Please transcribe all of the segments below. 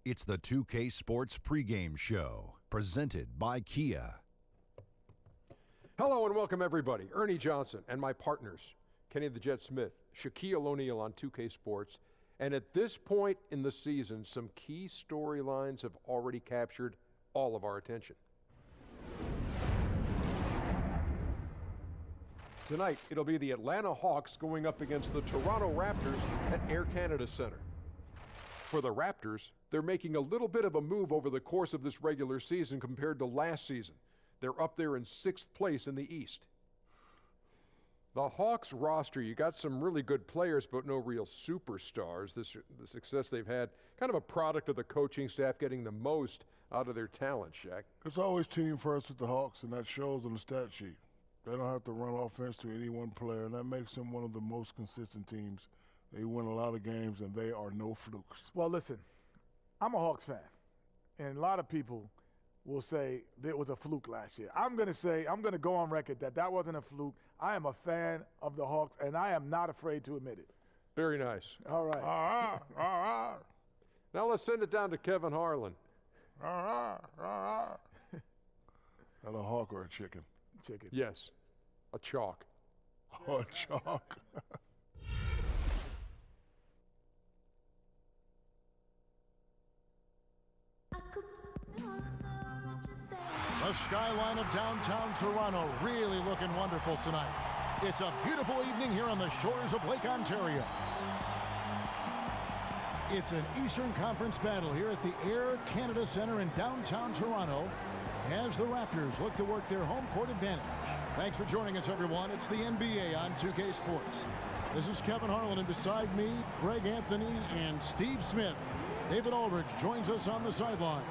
It's the 2K Sports pregame show, presented by Kia. Hello and welcome everybody. Ernie Johnson and my partners, Kenny the Jet Smith, Shaquille O'Neal on 2K Sports. And at this point in the season, some key storylines have already captured all of our attention. Tonight, it'll be the Atlanta Hawks going up against the Toronto Raptors at Air Canada Centre. For the Raptors, they're making a little bit of a move over the course of this regular season compared to last season. They're up there in 6th place in the East. The Hawks roster, you got some really good players, but no real superstars. The success they've had, kind of a product of the coaching staff getting the most out of their talent, Shaq. It's always team first with the Hawks, and that shows on the stat sheet. They don't have to run offense to any one player, and that makes them one of the most consistent teams. They win a lot of games, and they are no flukes. Well, listen, I'm a Hawks fan, and a lot of people will say there was a fluke last year. I'm going to go on record that wasn't a fluke. I am a fan of the Hawks, and I am not afraid to admit it. Very nice. All right. All right. Now let's send it down to Kevin Harlan. Is that a hawk or a chicken? Chicken. Yes, a chalk. Oh, a chalk. The skyline of downtown Toronto really looking wonderful tonight. It's a beautiful evening here on the shores of Lake Ontario. It's an Eastern Conference battle here at the Air Canada Centre in downtown Toronto as the Raptors look to work their home court advantage. Thanks for joining us, everyone. It's the NBA on 2K Sports. This is Kevin Harlan, and beside me, Craig Anthony and Steve Smith. David Aldridge joins us on the sideline.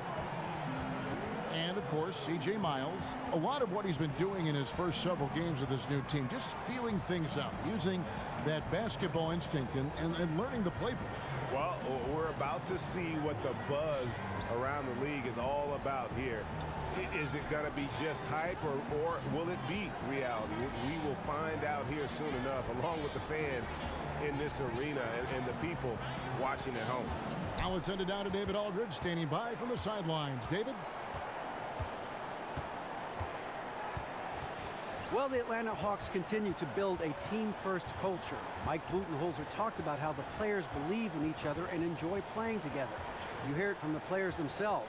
And, of course, C.J. Miles. A lot of what he's been doing in his first several games with this new team, just feeling things out, using that basketball instinct and learning the playbook. Well, we're about to see what the buzz around the league is all about here. Is it going to be just hype, or will it be reality? We will find out here soon enough, along with the fans in this arena and the people watching at home. Now let's send it down to David Aldridge, standing by from the sidelines. David? Well, the Atlanta Hawks continue to build a team-first culture. Mike Budenholzer talked about how the players believe in each other and enjoy playing together. You hear it from the players themselves.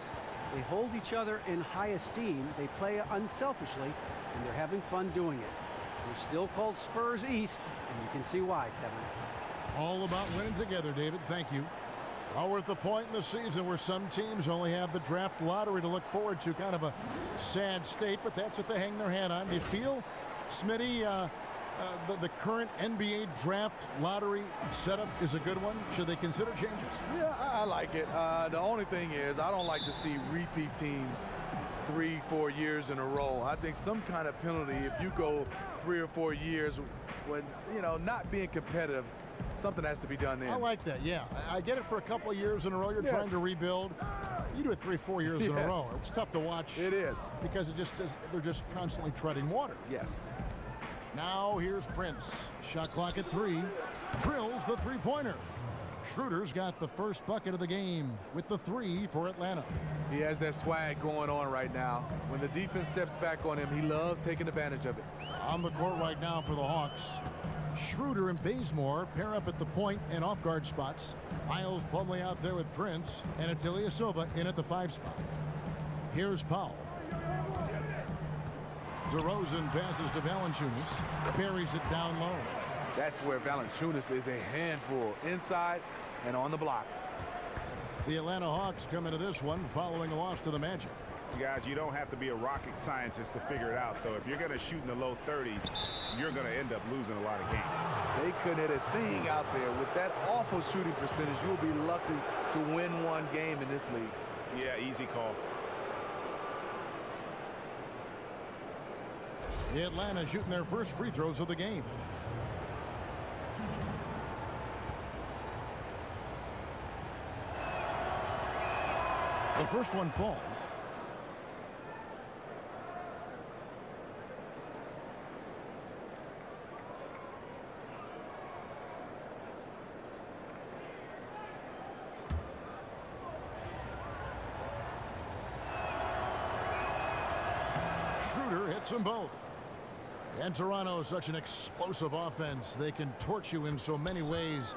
They hold each other in high esteem, they play unselfishly, and they're having fun doing it. They're still called Spurs East, and you can see why, Kevin. All about winning together, David. Thank you. Well, we're at the point in the season where some teams only have the draft lottery to look forward to. Kind of a sad state, but that's what they hang their hat on. Do you feel, Smitty, the current NBA draft lottery setup is a good one? Should they consider changes? Yeah, I like it. The only thing is I don't like to see repeat teams 3-4 years in a row. I think some kind of penalty if you go 3 or 4 years when, not being competitive, something has to be done there. I like that, yeah. I get it for a couple of years in a row. You're trying to rebuild. You do it 3-4 years in a row. It's tough to watch. It is. Because they're just constantly treading water. Yes. Now here's Prince. Shot clock at 3. Drills the three-pointer. Schroeder's got the first bucket of the game with the 3 for Atlanta. He has that swag going on right now. When the defense steps back on him, he loves taking advantage of it. On the court right now for the Hawks, Schroeder and Bazemore pair up at the point and off-guard spots. Miles Plumlee out there with Prince, and it's Ilyasova in at the 5 spot. Here's Powell. DeRozan passes to Valanciunas, buries it down low. That's where Valanciunas is a handful, inside and on the block. The Atlanta Hawks come into this one following a loss to the Magic. Guys, you don't have to be a rocket scientist to figure it out, though. If you're going to shoot in the low 30s, you're going to end up losing a lot of games. They couldn't hit a thing out there. With that awful shooting percentage, you'll be lucky to win one game in this league. Yeah, easy call. Atlanta shooting their first free throws of the game. The first one falls. Schroeder hits them both. And Toronto is such an explosive offense. They can torch you in so many ways.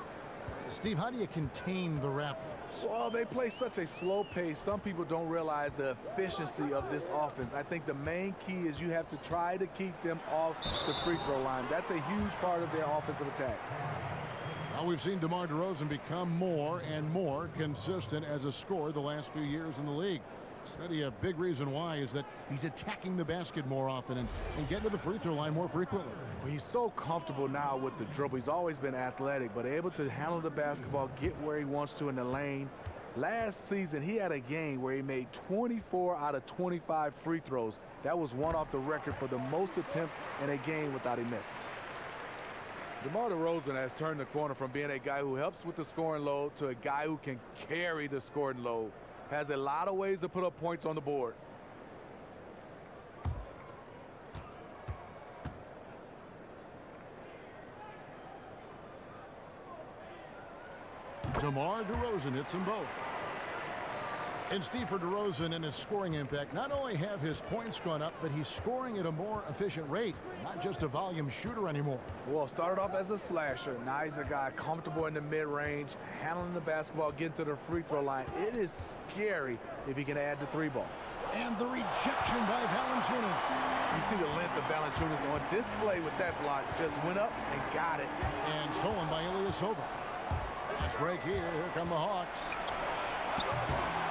Steve, how do you contain the Raptors? Well, they play such a slow pace. Some people don't realize the efficiency of this offense. I think the main key is you have to try to keep them off the free throw line. That's a huge part of their offensive attack. Now we've seen DeMar DeRozan become more and more consistent as a scorer the last few years in the league. Steady, a big reason why is that he's attacking the basket more often and getting to the free throw line more frequently. Well, he's so comfortable now with the dribble. He's always been athletic, but able to handle the basketball, get where he wants to in the lane. Last season, he had a game where he made 24 out of 25 free throws. That was one off the record for the most attempts in a game without a miss. DeMar DeRozan has turned the corner from being a guy who helps with the scoring load to a guy who can carry the scoring load. Has a lot of ways to put up points on the board. DeMar DeRozan hits them both. And Steve, for DeRozan and his scoring impact, not only have his points gone up, but he's scoring at a more efficient rate, not just a volume shooter anymore. Well, started off as a slasher. Now he's a guy comfortable in the mid-range, handling the basketball, getting to the free throw line. It is scary if he can add the three ball. And the rejection by Valanciunas. You see the length of Valanciunas on display with that block. Just went up and got it. And stolen by Ilyasova. Fast break here. Here come the Hawks.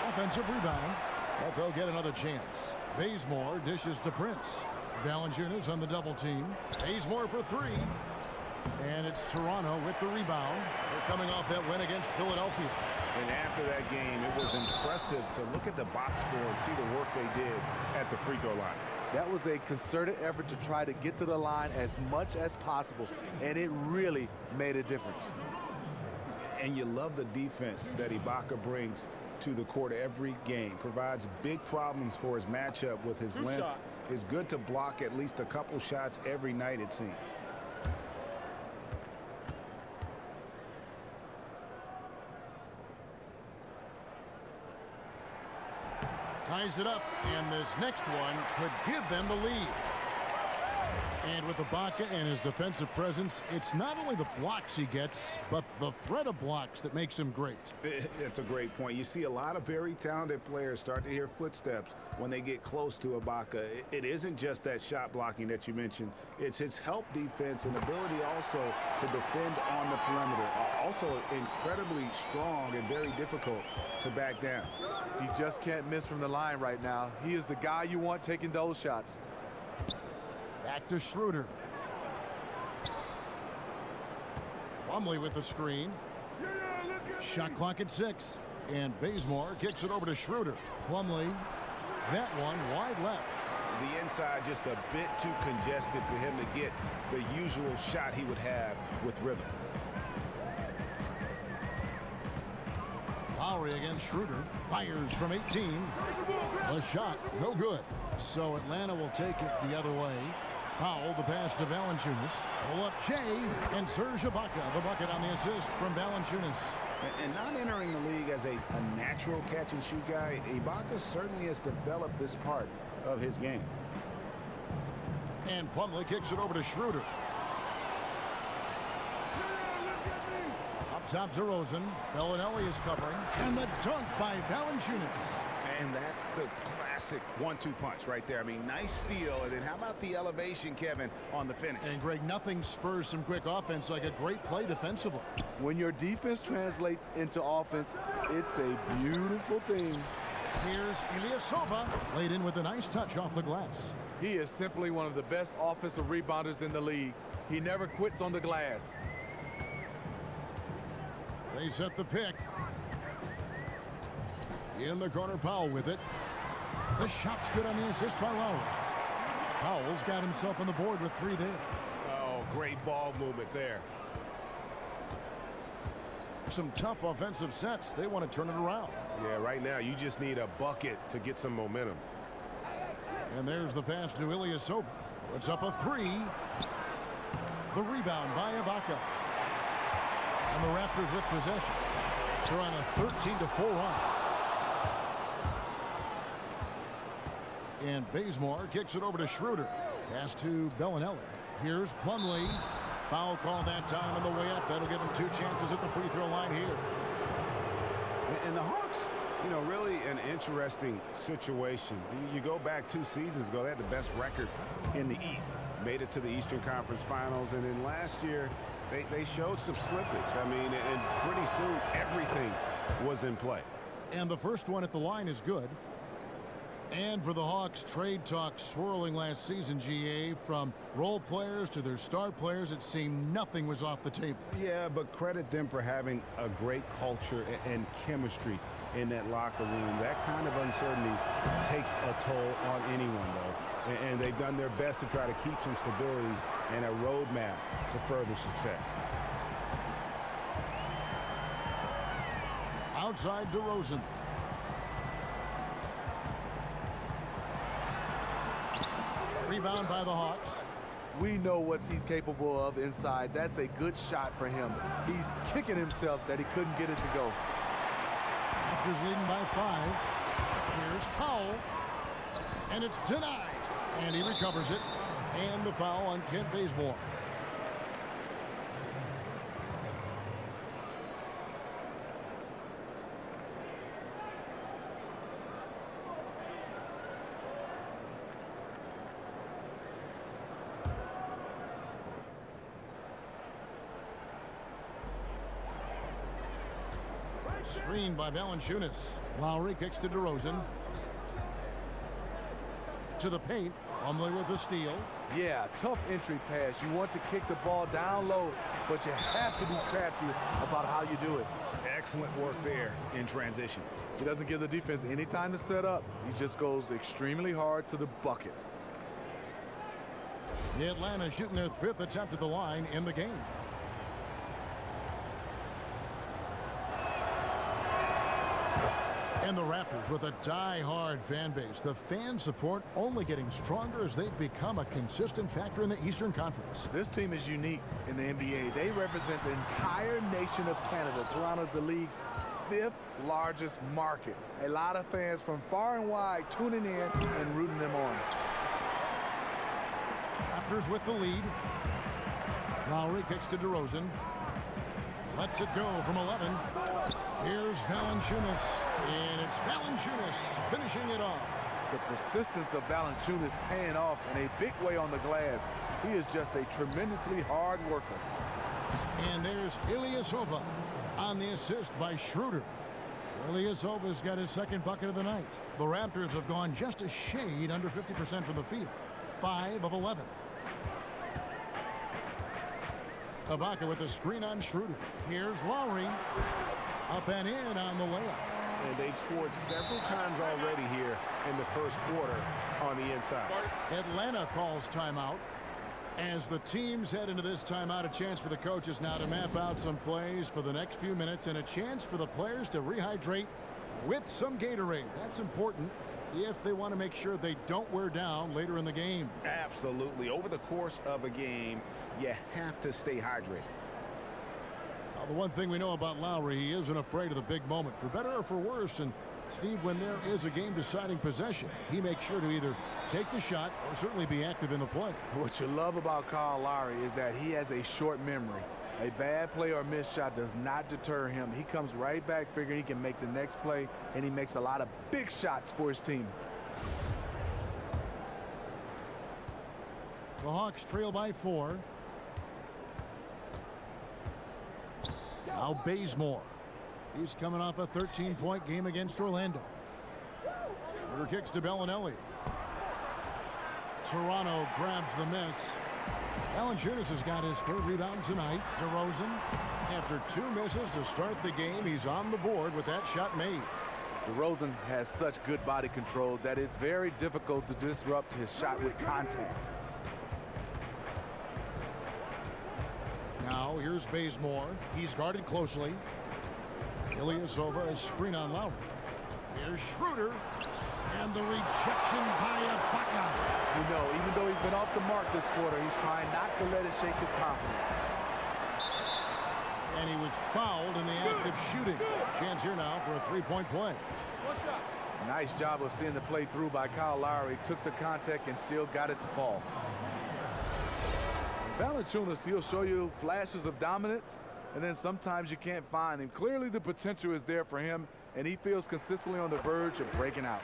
Offensive rebound, but they'll get another chance. Bazemore dishes to Prince. Valanciunas on the double team. Bazemore for three. And it's Toronto with the rebound. They're coming off that win against Philadelphia. And after that game, it was impressive to look at the box score and see the work they did at the free throw line. That was a concerted effort to try to get to the line as much as possible, and it really made a difference. And you love the defense that Ibaka brings to the court every game. Provides big problems for his matchup with his length. Is good to block at least a couple shots every night, it seems. Ties it up, and this next one could give them the lead. And with Ibaka and his defensive presence, it's not only the blocks he gets, but the threat of blocks that makes him great. That's a great point. You see a lot of very talented players start to hear footsteps when they get close to Ibaka. It isn't just that shot blocking that you mentioned. It's his help defense and ability also to defend on the perimeter. Also incredibly strong and very difficult to back down. He just can't miss from the line right now. He is the guy you want taking those shots. Back to Schroeder. Plumlee with the screen. Shot clock at 6. And Bazemore kicks it over to Schroeder. Plumlee, that one wide left. The inside just a bit too congested for him to get the usual shot he would have with rhythm. Lowry against Schroeder. Fires from 18. The shot, no good. So Atlanta will take it the other way. Powell, the pass to Valanciunas. Pull up Shea and Serge Ibaka. The bucket on the assist from Valanciunas. And not entering the league as a natural catch-and-shoot guy, Ibaka certainly has developed this part of his game. And Plumlee kicks it over to Schroeder. Up top to DeRozan. Bellinelli is covering. And the dunk by Valanciunas. And that's the classic 1-2 punch right there. I mean, nice steal. And then how about the elevation, Kevin, on the finish? And Greg, nothing spurs some quick offense like a great play defensively. When your defense translates into offense, it's a beautiful thing. Here's Ilyasova, laid in with a nice touch off the glass. He is simply one of the best offensive rebounders in the league. He never quits on the glass. They set the pick. In the corner, Powell with it. The shot's good on the assist by Lowry. Powell's got himself on the board with 3 there. Oh, great ball movement there. Some tough offensive sets. They want to turn it around. Yeah, right now you just need a bucket to get some momentum. And there's the pass to Ilyasova. Puts up a 3. The rebound by Ibaka. And the Raptors with possession. They're on a 13-4 run. And Bazemore kicks it over to Schroeder. Pass to Bellinelli. Here's Plumlee. Foul call that time on the way up. That'll give him 2 chances at the free throw line here. And the Hawks, you know, really an interesting situation. You go back 2 seasons ago, they had the best record in the East. Made it to the Eastern Conference Finals. And then last year, they showed some slippage. I mean, and pretty soon everything was in play. And the first one at the line is good. And for the Hawks, trade talk swirling last season, GA, from role players to their star players, it seemed nothing was off the table. Yeah, but credit them for having a great culture and chemistry in that locker room. That kind of uncertainty takes a toll on anyone, though. And they've done their best to try to keep some stability and a roadmap to further success. Outside DeRozan. Rebound by the Hawks. We know what he's capable of inside. That's a good shot for him. He's kicking himself that he couldn't get it to go. Raptors leading by 5. Here's Powell. And it's denied. And he recovers it. And the foul on Kent Bazemore. Screen by Valanciunas. Lowry kicks to DeRozan. To the paint. Plumlee with the steal. Yeah, tough entry pass. You want to kick the ball down low, but you have to be crafty about how you do it. Excellent work there in transition. He doesn't give the defense any time to set up. He just goes extremely hard to the bucket. The Atlanta shooting their 5th attempt at the line in the game. And the Raptors with a die-hard fan base. The fan support only getting stronger as they've become a consistent factor in the Eastern Conference. This team is unique in the NBA. They represent the entire nation of Canada. Toronto's the league's 5th largest market. A lot of fans from far and wide tuning in and rooting them on. Raptors with the lead. Lowry kicks to DeRozan. Lets it go from 11. Here's Valanciunas. And it's Valanciunas finishing it off. The persistence of Valanciunas paying off in a big way on the glass. He is just a tremendously hard worker. And there's Ilyasova on the assist by Schroeder. Ilyasova's got his 2nd bucket of the night. The Raptors have gone just a shade under 50% from the field. 5 of 11. Ibaka with the screen on Schroeder. Here's Lowry. Up and in on the layup. And they've scored several times already here in the first quarter on the inside. Atlanta calls timeout. As the teams head into this timeout, a chance for the coaches now to map out some plays for the next few minutes and a chance for the players to rehydrate with some Gatorade. That's important if they want to make sure they don't wear down later in the game. Absolutely. Over the course of a game, you have to stay hydrated. The one thing we know about Lowry, he isn't afraid of the big moment, for better or for worse. And Steve, when there is a game-deciding possession, he makes sure to either take the shot or certainly be active in the play. What you love about Kyle Lowry is that he has a short memory. A bad play or missed shot does not deter him. He comes right back figuring he can make the next play, and he makes a lot of big shots for his team. The Hawks trail by 4. Now Bazemore. He's coming off a 13-point game against Orlando. Schroeder kicks to Bellinelli. Toronto grabs the miss. Valanciunas has got his 3rd rebound tonight. DeRozan, after 2 misses to start the game, he's on the board with that shot made. DeRozan has such good body control that it's very difficult to disrupt his shot with contact. Now here's Bazemore. He's guarded closely. Ilyasova, a screen on Lowry. Here's Schroeder. And the rejection by Ibaka. You know, even though he's been off the mark this quarter, he's trying not to let it shake his confidence. And he was fouled in the act of shooting. Chance here now for a 3-point play. One shot. Nice job of seeing the play through by Kyle Lowry. Took the contact and still got it to fall. Valanciunas, he'll show you flashes of dominance, and then sometimes you can't find him. Clearly the potential is there for him, and he feels consistently on the verge of breaking out.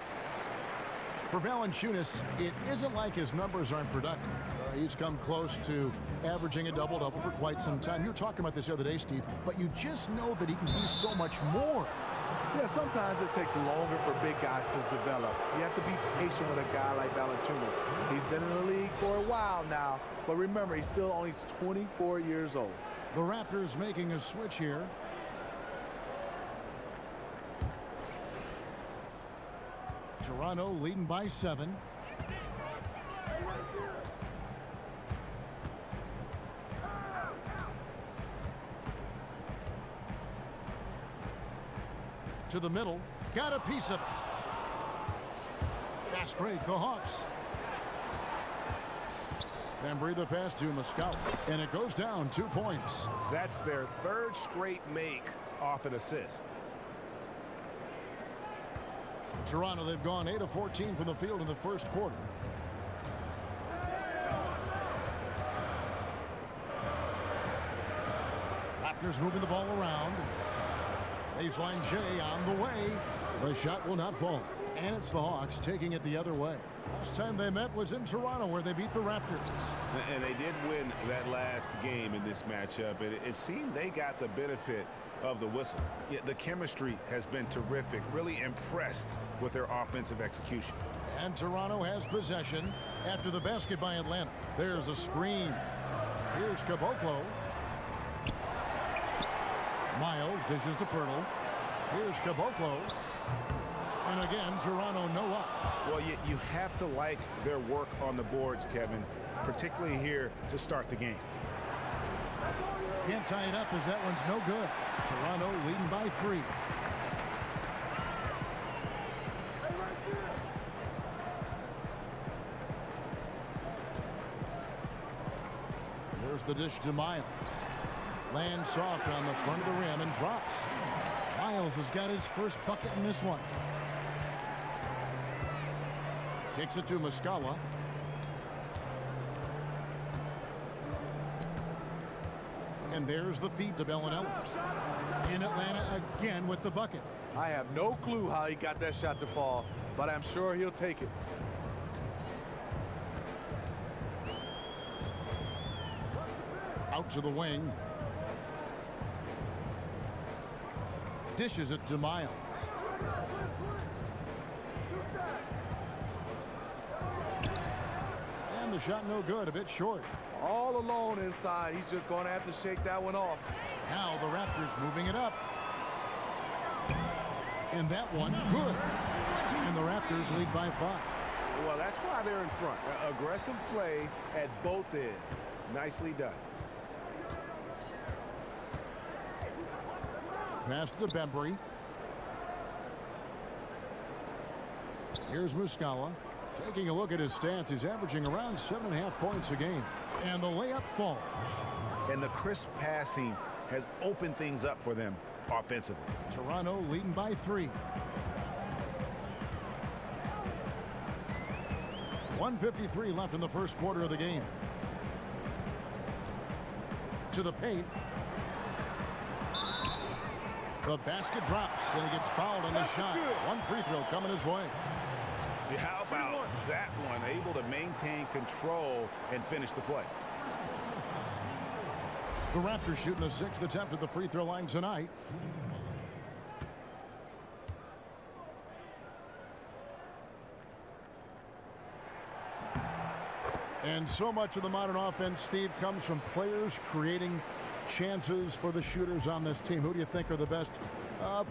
For Valanciunas, it isn't like his numbers aren't productive. He's come close to averaging a double-double for quite some time. You were talking about this the other day, Steve, but you just know that he can be so much more. Yeah, sometimes it takes longer for big guys to develop. You have to be patient with a guy like Valanciunas. He's been in the league for a while now, but remember, he's still only 24 years old. The Raptors making a switch here. Toronto leading by 7. To the middle, got a piece of it. Fast break, the Hawks. Then breathe the pass to Muscala, and it goes down 2 points. That's their 3rd straight make off an assist. Toronto, they've gone 8 of 14 from the field in the first quarter. Raptors moving the ball around. Baseline J on the way. The shot will not fall. And it's the Hawks taking it the other way. Last time they met was in Toronto, where they beat the Raptors. And they did win that last game in this matchup. It seemed they got the benefit of the whistle. Yeah, the chemistry has been terrific. Really impressed with their offensive execution. And Toronto has possession after the basket by Atlanta. There's a screen. Here's Caboclo. Miles dishes to Pirtle. Here's Caboclo. And again, Toronto no up. Well, you have to like their work on the boards, Kevin, particularly here to start the game. Can't tie it up as that one's no good. Toronto leading by 3. There's the dish to Miles. Lands soft on the front of the rim and drops. Miles has got his first bucket in this one. Kicks it to Muscala. And there's the feed to Bellinelli. In Atlanta again with the bucket. I have no clue how he got that shot to fall, but I'm sure he'll take it. Out to the wing. Dishes it to Miles. And the shot no good, a bit short. All alone inside. He's just going to have to shake that one off. Now the Raptors moving it up. And that one good. And the Raptors lead by 5. Well, that's why they're in front. Aggressive play at both ends. Nicely done. Pass to Bembry. Here's Muscala. Taking a look at his stats, he's averaging around 7.5 points a game. And the layup falls. And the crisp passing has opened things up for them offensively. Toronto leading by 3. 1:53 left in the first quarter of the game. To the paint. The basket drops, and he gets fouled on the shot. One free throw coming his way. How about that one? Able to maintain control and finish the play. The Raptors shooting the 6th attempt at the free throw line tonight. And so much of the modern offense, Steve, comes from players creating chances for the shooters on this team. Who do you think are the best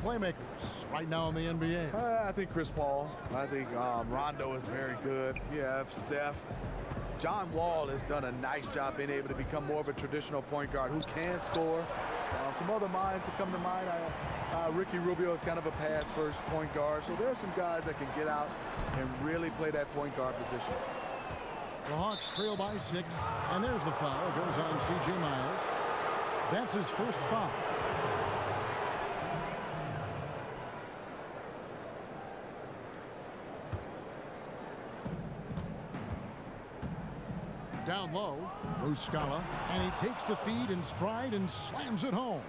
playmakers right now in the NBA? I think Chris Paul. I think Rondo is very good. Yeah, Steph. John Wall has done a nice job being able to become more of a traditional point guard who can score. Some other minds that come to mind. Ricky Rubio is kind of a pass-first point guard. So there are some guys that can get out and really play that point guard position. The Hawks trail by 6, and there's the foul. It goes on C.J. Miles. That's his first foul. down low. Muscala, and he takes the feed in stride and slams it home.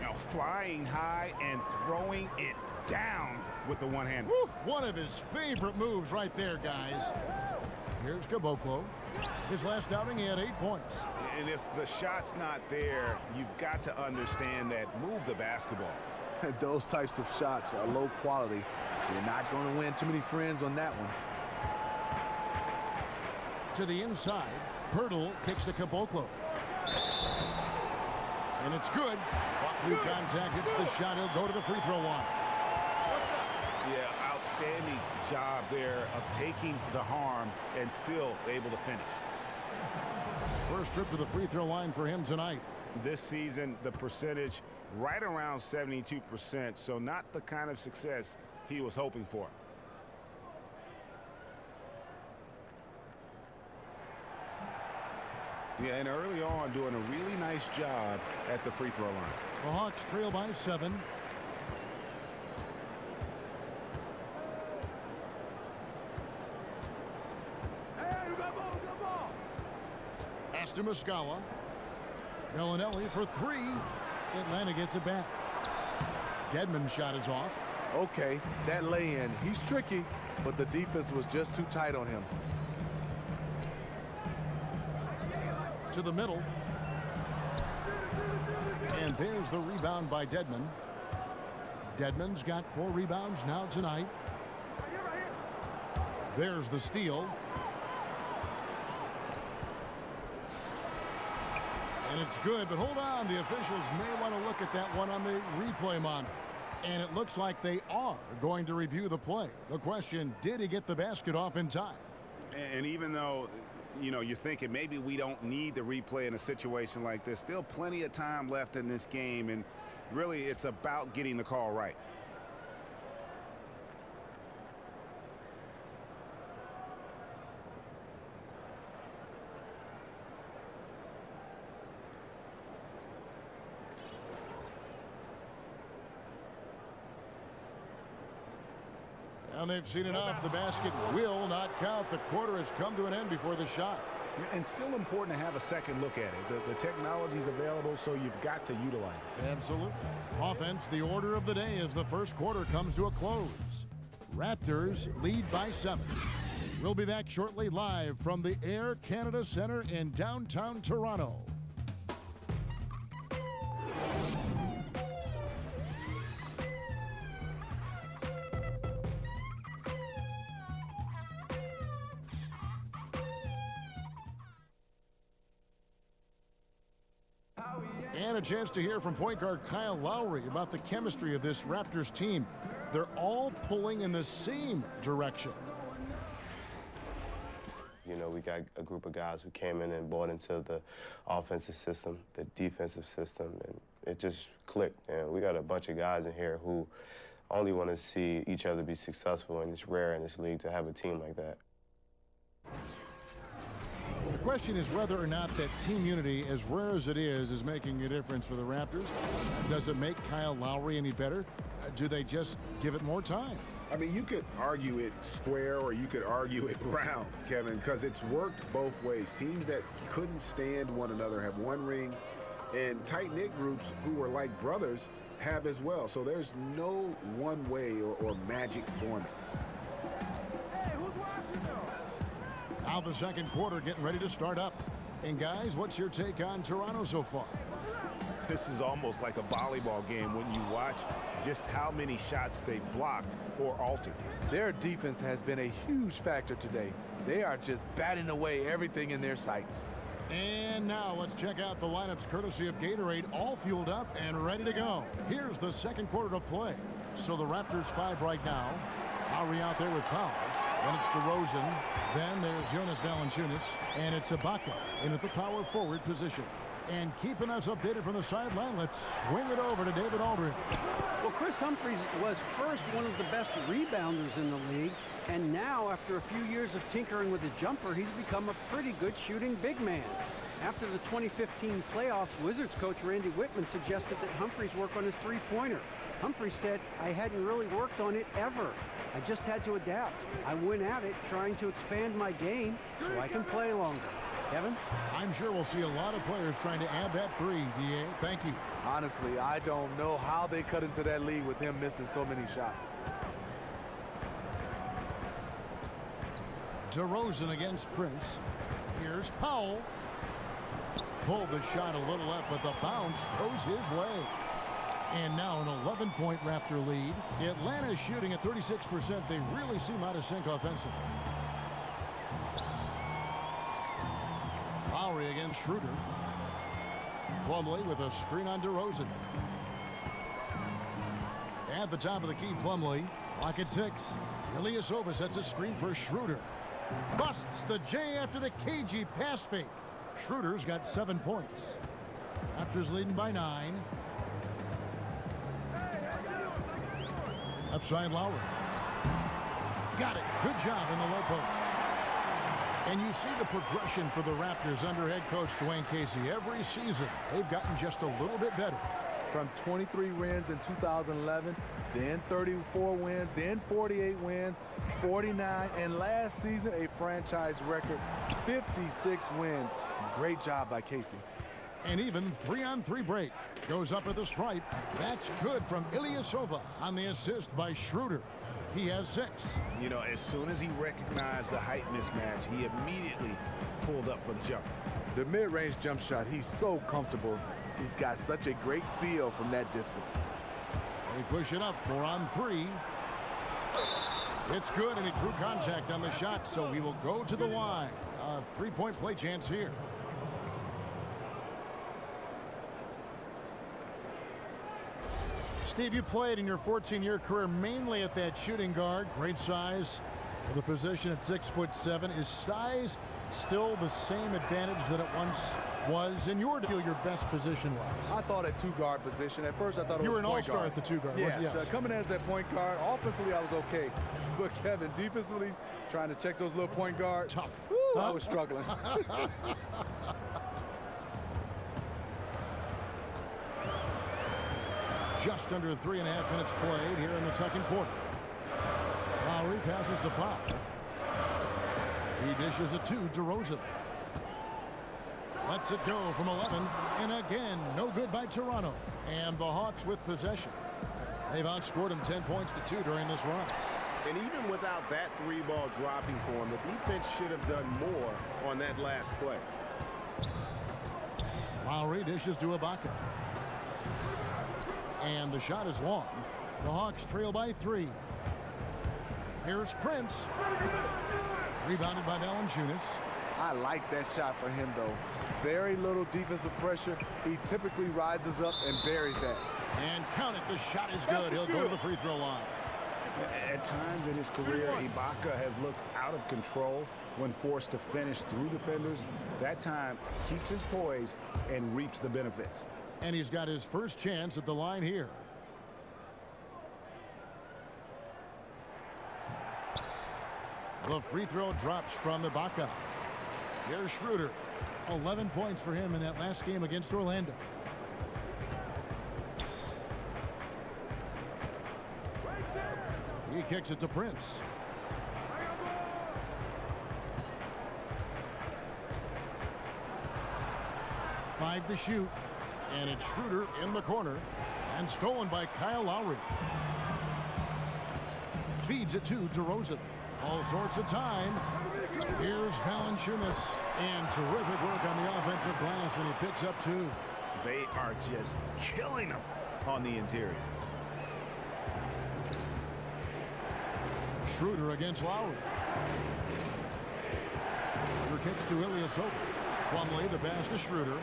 Now flying high and throwing it down with the one hand. One of his favorite moves right there, guys. Here's Caboclo. His last outing, he had 8 points. And if the shot's not there, you've got to understand that move the basketball. Those types of shots are low quality. You're not going to win too many friends on that one. To the inside, Pirtle kicks to Caboclo. And it's good. Fought through contact, hits the shot. He'll go to the free throw line. Yeah, outstanding job there of taking the harm and still able to finish. First trip to the free throw line for him tonight. This season, the percentage right around 72%, so not the kind of success he was hoping for. Yeah, and early on doing a really nice job at the free throw line. The Hawks trail by 7. Pass to Muscala. Bellinelli for 3. Atlanta gets it back. Dedmon's shot is off. Okay, that lay-in, he's tricky, but the defense was just too tight on him. To the middle. And there's the rebound by Dedmon. Dedmon's got 4 rebounds now tonight. There's the steal. And it's good, but hold on. The officials may want to look at that one on the replay monitor. And it looks like they are going to review the play. The question, did he get the basket off in time? And even though, you know, you're thinking maybe we don't need the replay in a situation like this, still plenty of time left in this game, and really it's about getting the call right. And they've seen enough. The basket will not count. The quarter has come to an end before the shot. And still important to have a second look at it. The technology is available, so you've got to utilize it. Absolutely. Offense, the order of the day as the first quarter comes to a close. Raptors lead by 7. We'll be back shortly live from the Air Canada Center in downtown Toronto. And a chance to hear from point guard Kyle Lowry about the chemistry of this Raptors team. They're all pulling in the same direction. You know, we got a group of guys who came in and bought into the offensive system, the defensive system, and it just clicked. And we got a bunch of guys in here who only want to see each other be successful, and it's rare in this league to have a team like that. The question is whether or not that team unity, as rare as it is making a difference for the Raptors. Does it make Kyle Lowry any better? Do they just give it more time? I mean, you could argue it square or you could argue it round, Kevin, because it's worked both ways. Teams that couldn't stand one another have won rings, and tight-knit groups who were like brothers have as well. So there's no one way or magic formula. Now the second quarter getting ready to start up. And guys, what's your take on Toronto so far? This is almost like a volleyball game when you watch just how many shots they blocked or altered. Their defense has been a huge factor today. They are just batting away everything in their sights. And now let's check out the lineups courtesy of Gatorade, all fueled up and ready to go. Here's the second quarter of play. So the Raptors 5 right now. Lowry out there with Powell. Then it's DeRozan. Then there's Jonas Valanciunas. And it's Ibaka in at the power forward position. And keeping us updated from the sideline, let's swing it over to David Aldridge. Well, Chris Humphries was first one of the best rebounders in the league. And now, after a few years of tinkering with his jumper, he's become a pretty good shooting big man. After the 2015 playoffs, Wizards coach Randy Whitman suggested that Humphries work on his three-pointer. Humphries said, "I hadn't really worked on it ever. I just had to adapt. I went at it trying to expand my game so I can play longer." Kevin? I'm sure we'll see a lot of players trying to add that three, D.A. Thank you. Honestly, I don't know how they cut into that lead with him missing so many shots. DeRozan against Prince. Here's Powell. Pulled the shot a little left, but the bounce goes his way. And now an 11-point Raptor lead. Atlanta's shooting at 36%. They really seem out of sync offensively. Lowry against Schroeder. Plumlee with a screen on DeRozan. At the top of the key, Plumlee. Lock at 6. Ilyasova sets a screen for Schroeder. Busts the J after the cagey pass fake. Schroeder's got 7 points. Raptors leading by 9. Left side, Lowry. Got it. Good job in the low post. And you see the progression for the Raptors under head coach Dwayne Casey. Every season, they've gotten just a little bit better. From 23 wins in 2011, then 34 wins, then 48 wins, 49, and last season a franchise record 56 wins. Great job by Casey. And even 3-on-3 break goes up at the stripe. That's good from Ilyasova on the assist by Schroeder. He has 6. You know, as soon as he recognized the height mismatch, he immediately pulled up for the jump. The mid-range jump shot, he's so comfortable. He's got such a great feel from that distance. They push it up 4-on-3. It's good, and he drew contact on the shot, so he will go to the line. A 3-point play chance here. Steve, you played in your 14-year career mainly at that shooting guard. Great size for the position at 6'7". Is size still the same advantage that it once was? In your feel your best position was? I thought at 2-guard position. At first I thought it was point guard. You were an all-star at the 2-guard. Yes, coming in as that point guard. Offensively I was okay. But Kevin, defensively, trying to check those little point guards. Tough. Woo, I was struggling. Just under 3.5 minutes played here in the second quarter. Lowry passes to Powell. He dishes it to DeRozan. Lets it go from 11. And again, no good by Toronto. And the Hawks with possession. They've outscored them 10 points to 2 during this run. And even without that 3-ball dropping for him, the defense should have done more on that last play. Lowry dishes to Ibaka. And the shot is long. The Hawks trail by 3. Here's Prince. Rebounded by Valanciunas. I like that shot for him, though. Very little defensive pressure. He typically rises up and buries that. And count it. The shot is good. He'll go to the free throw line. At times in his career, Ibaka has looked out of control when forced to finish through defenders. That time, keeps his poise and reaps the benefits. And he's got his first chance at the line here. The free throw drops from Ibaka. Here's Schroeder. 11 points for him in that last game against Orlando. He kicks it to Prince. Five to shoot. And it's Schroeder in the corner. And stolen by Kyle Lowry. Feeds it to DeRozan. All sorts of time. Here's Valanciunas. And terrific work on the offensive glass when he picks up 2. They are just killing him on the interior. Schroeder against Lowry. Schroeder kicks to Ilyasova. Plumlee the pass to Schroeder.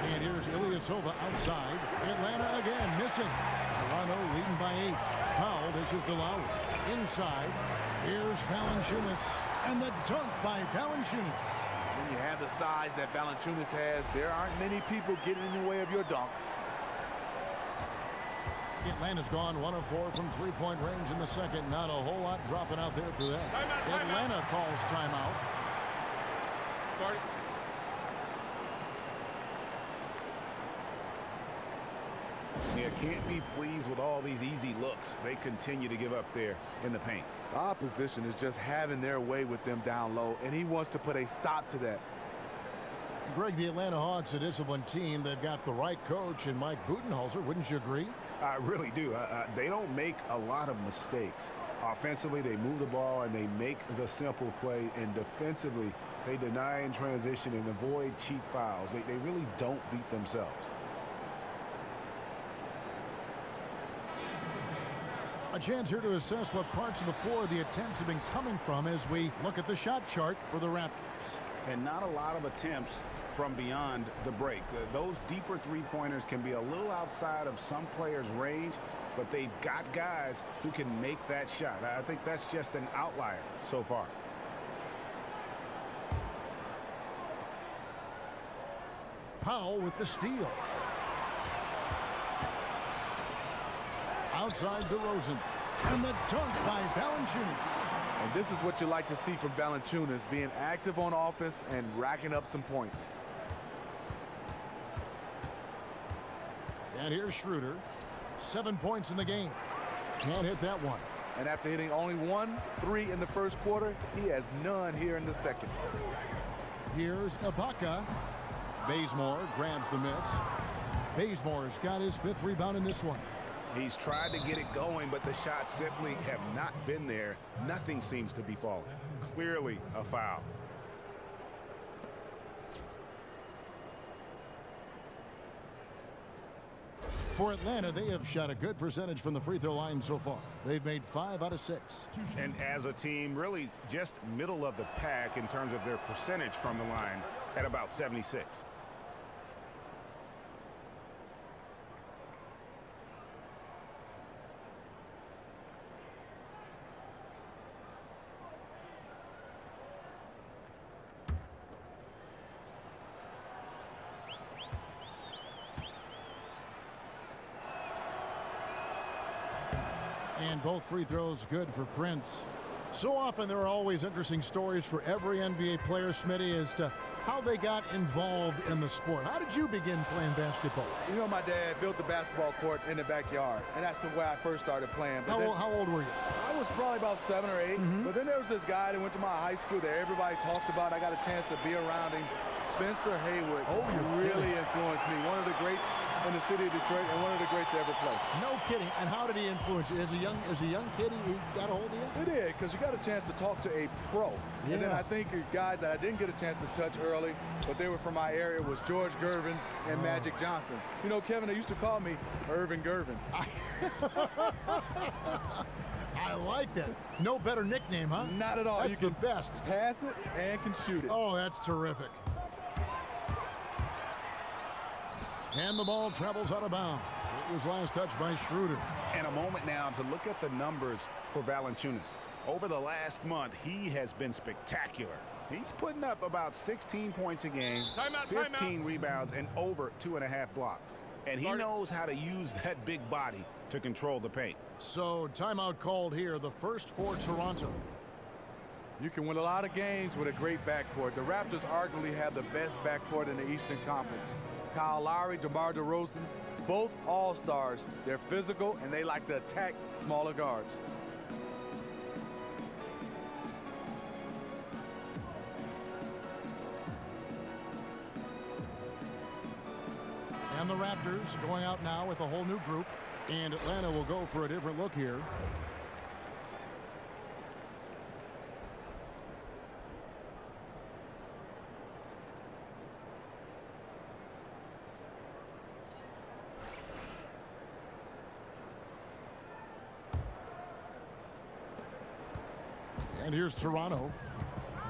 And here's Ilyasova outside. Atlanta again missing. Toronto leading by 8. Powell dishes to Lowry. Inside. Here's Valanciunas. And the dunk by Valanciunas. When you have the size that Valanciunas has, there aren't many people getting in the way of your dunk. Atlanta's gone 1 of 4 from 3-point range in the second. Not a whole lot dropping out there for that. Atlanta calls timeout. Sorry. Yeah, can't be pleased with all these easy looks they continue to give up there in the paint. Opposition is just having their way with them down low, and he wants to put a stop to that. Greg, the Atlanta Hawks, a disciplined team. They've got the right coach in Mike Budenholzer. Wouldn't you agree? I really do. They don't make a lot of mistakes. Offensively, they move the ball and they make the simple play. And defensively, they deny in transition and avoid cheap fouls. They really don't beat themselves. A chance here to assess what parts of the floor the attempts have been coming from as we look at the shot chart for the Raptors. And not a lot of attempts from beyond the break. Those deeper three-pointers can be a little outside of some players' range, but they've got guys who can make that shot. I think that's just an outlier so far. Powell with the steal. Outside DeRozan. And the dunk by Valanciunas. And this is what you like to see from Valanciunas, being active on offense and racking up some points. And here's Schroeder. 7 points in the game. Can't hit that one. And after hitting only 1 3 in the first quarter, he has none here in the second. Here's Ibaka. Bazemore grabs the miss. Bazemore's got his 5th rebound in this one. He's tried to get it going, but the shots simply have not been there. Nothing seems to be falling. Clearly a foul. For Atlanta, they have shot a good percentage from the free throw line so far. They've made 5 out of 6. And as a team, really just middle of the pack in terms of their percentage from the line at about 76. And both free throws good for Prince. So often there are always interesting stories for every NBA player, Smitty, as to how they got involved in the sport. How did you begin playing basketball? You know, my dad built a basketball court in the backyard, and that's the way I first started playing. How old were you? I was probably about 7 or 8. But then there was this guy that went to my high school that everybody talked about. I got a chance to be around him. Spencer Haywood really influenced me. One of the greats in the city of Detroit and one of the greats to ever play. No kidding. And how did he influence you? As a young kid, he got a hold of you? It did, because you got a chance to talk to a pro. Yeah. And then I think guys that I didn't get a chance to touch early, but they were from my area, was George Gervin and Magic Johnson. You know, Kevin, they used to call me Irvin Gervin. I like that. No better nickname, huh? Not at all. That's you the best. Pass it and can shoot it. Oh, that's terrific. And the ball travels out of bounds. It was last touched by Schroeder. And a moment now to look at the numbers for Valanciunas. Over the last month, he has been spectacular. He's putting up about 16 points a game, 15 rebounds, and over 2.5 blocks. And he knows how to use that big body to control the paint. So timeout called here, the first for Toronto. You can win a lot of games with a great backcourt. The Raptors arguably have the best backcourt in the Eastern Conference. Kyle Lowry, DeMar DeRozan, both all-stars. They're physical, and they like to attack smaller guards. And the Raptors going out now with a whole new group. And Atlanta will go for a different look here. And here's Toronto.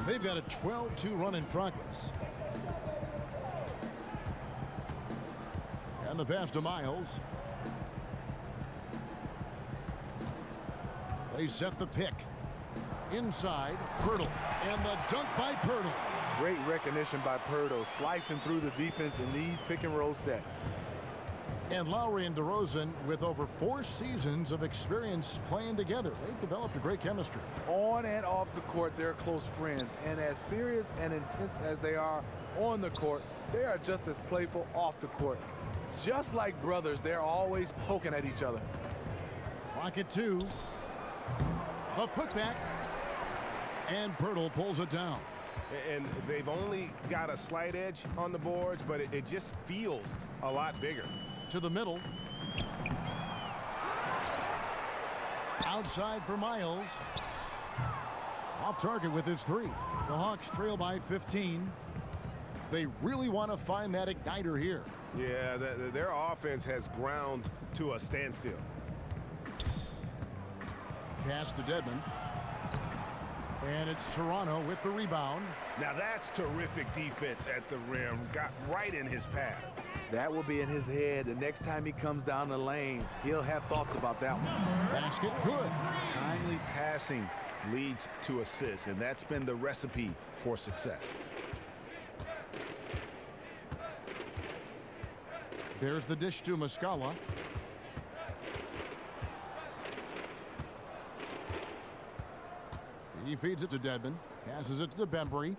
They've got a 12-2 run in progress. And the pass to Miles. They set the pick. Inside, Pirtle. And the dunk by Pirtle. Great recognition by Pirtle, slicing through the defense in these pick-and-roll sets. And Lowry and DeRozan, with over 4 seasons of experience playing together, they've developed a great chemistry. On and off the court, they're close friends. And as serious and intense as they are on the court, they are just as playful off the court. Just like brothers, they're always poking at each other. Clock at 2. A putback. And Pirtle pulls it down. And they've only got a slight edge on the boards, but it just feels a lot bigger. To the middle. Outside for Miles. Off target with his 3. The Hawks trail by 15. They really want to find that igniter here. Yeah, their offense has ground to a standstill. Pass to Dedmon. And it's Toronto with the rebound. Now that's terrific defense at the rim. Got right in his path. That will be in his head. The next time he comes down the lane, he'll have thoughts about that one. Basket good. Timely passing leads to assists, and that's been the recipe for success. There's the dish to Muscala. He feeds it to Dedmon. Passes it to Bembry.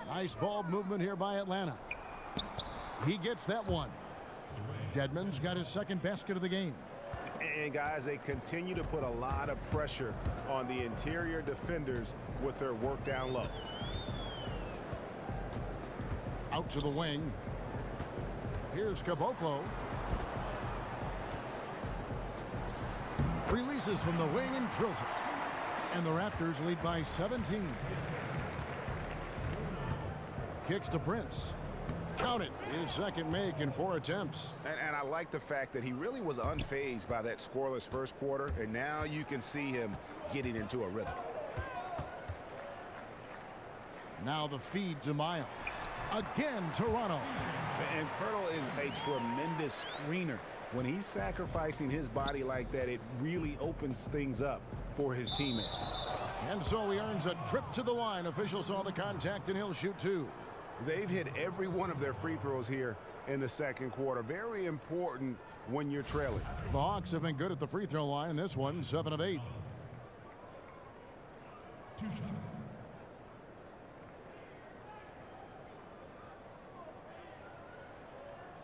Nice ball movement here by Atlanta. He gets that one. Dedmon's got his second basket of the game. And guys, they continue to put a lot of pressure on the interior defenders with their work down low. Out to the wing. Here's Caboclo. Releases from the wing and drills it. And the Raptors lead by 17. Kicks to Prince. Count it. His second make in 4 attempts. And I like the fact that he really was unfazed by that scoreless first quarter, and now you can see him getting into a rhythm. Now the feed to Miles. Again, Toronto. And Pirtle is a tremendous screener. When he's sacrificing his body like that, it really opens things up for his teammates. And so he earns a trip to the line. Official saw the contact, and he'll shoot 2. They've hit every one of their free throws here in the second quarter. Very important when you're trailing. The Hawks have been good at the free throw line. This one, 7 of 8. 2 shots.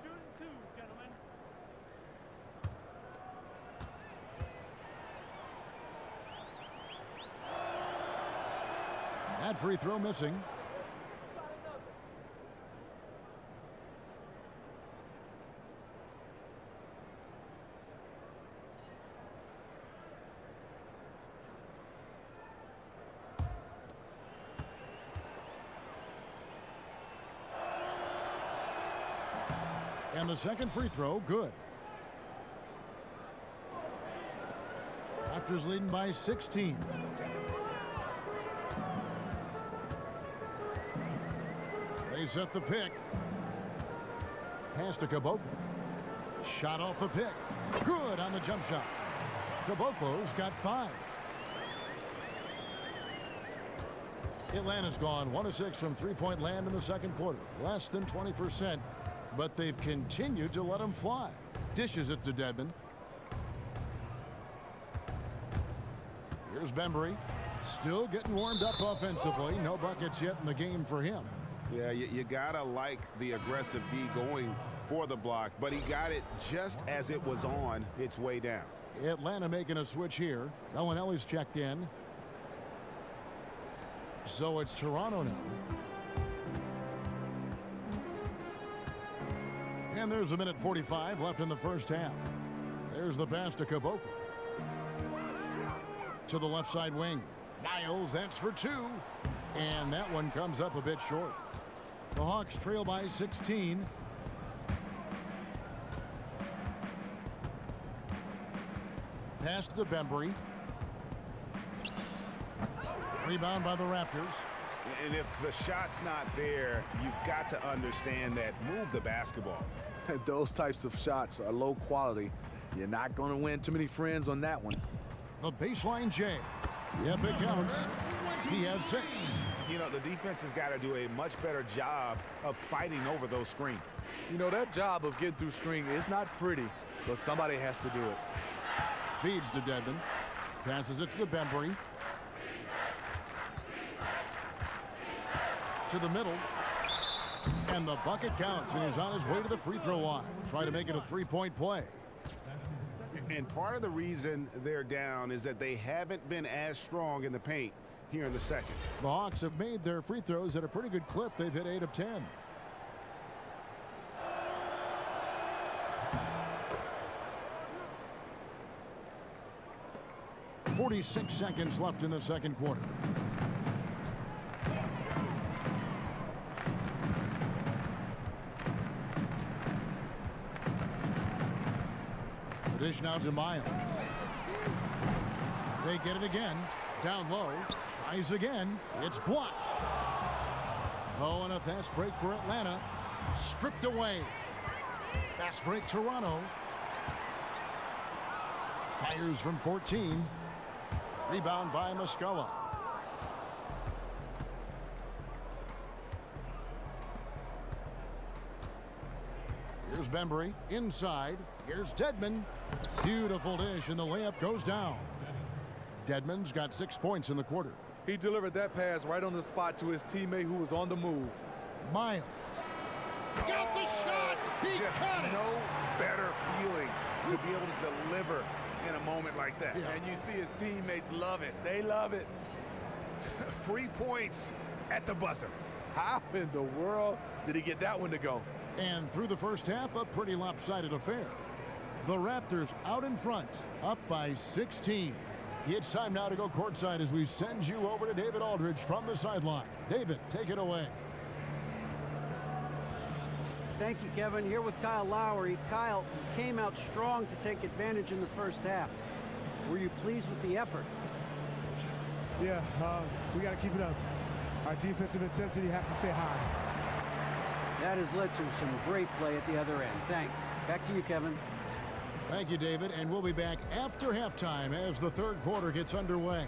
Shooting 2, gentlemen. That free throw missing. And the second free throw, good. Raptors leading by 16. They set the pick. Pass to Caboclo. Shot off the pick. Good on the jump shot. Caboclo's got 5. Atlanta's gone 1 of 6 from three-point land in the second quarter. Less than 20%, but they've continued to let them fly. Dishes it to Dedmon. Here's Bembry. Still getting warmed up offensively. No buckets yet in the game for him. Yeah, you gotta like the aggressive D going for the block, but he got it just as it was on its way down. Atlanta making a switch here. Bellinelli's checked in. So it's Toronto now. And there's 1:45 left in the first half. There's the pass to Caboclo. To the left side wing. Miles, that's for 2. And that one comes up a bit short. The Hawks trail by 16. Pass to Bembry. Rebound by the Raptors. And if the shot's not there, you've got to understand that. Move the basketball. Those types of shots are low quality. You're not going to win too many friends on that one. The baseline J. Yep, it counts. He has 6. You know, the defense has got to do a much better job of fighting over those screens. You know, that job of getting through screen is not pretty, but somebody has to do it. Feeds to Dedmon. Passes it to Bembry. To the middle. And the bucket counts, and he's on his way to the free throw line. Try to make it a 3-point play. And part of the reason they're down is that they haven't been as strong in the paint here in the second. The Hawks have made their free throws at a pretty good clip. They've hit 8 of 10. .46 seconds left in the second quarter. The dish now to Miles. They get it again. Down low. Tries again. It's blocked. Oh, and a fast break for Atlanta. Stripped away. Fast break Toronto. Fires from 14. Rebound by Muscala. Here's Bembry inside. Here's Dedmon. Beautiful dish, and the layup goes down. Dedmon's got 6 points in the quarter. He delivered that pass right on the spot to his teammate who was on the move. Miles. Got the shot! He Just got it! no better feeling to be able to deliver in a moment like that. And you see his teammates love it. They love it. Free points at the buzzer. How in the world did he get that one to go? And through the first half, a pretty lopsided affair. The Raptors out in front, up by 16. It's time now to go courtside as we send you over to David Aldridge from the sideline. David, take it away. Thank you, Kevin. Here with Kyle Lowry. Kyle, you came out strong to take advantage in the first half. Were you pleased with the effort? Yeah, we got to keep it up. Our defensive intensity has to stay high. That has led to some great play at the other end. Thanks. Back to you, Kevin. Thank you, David, and we'll be back after halftime as the third quarter gets underway.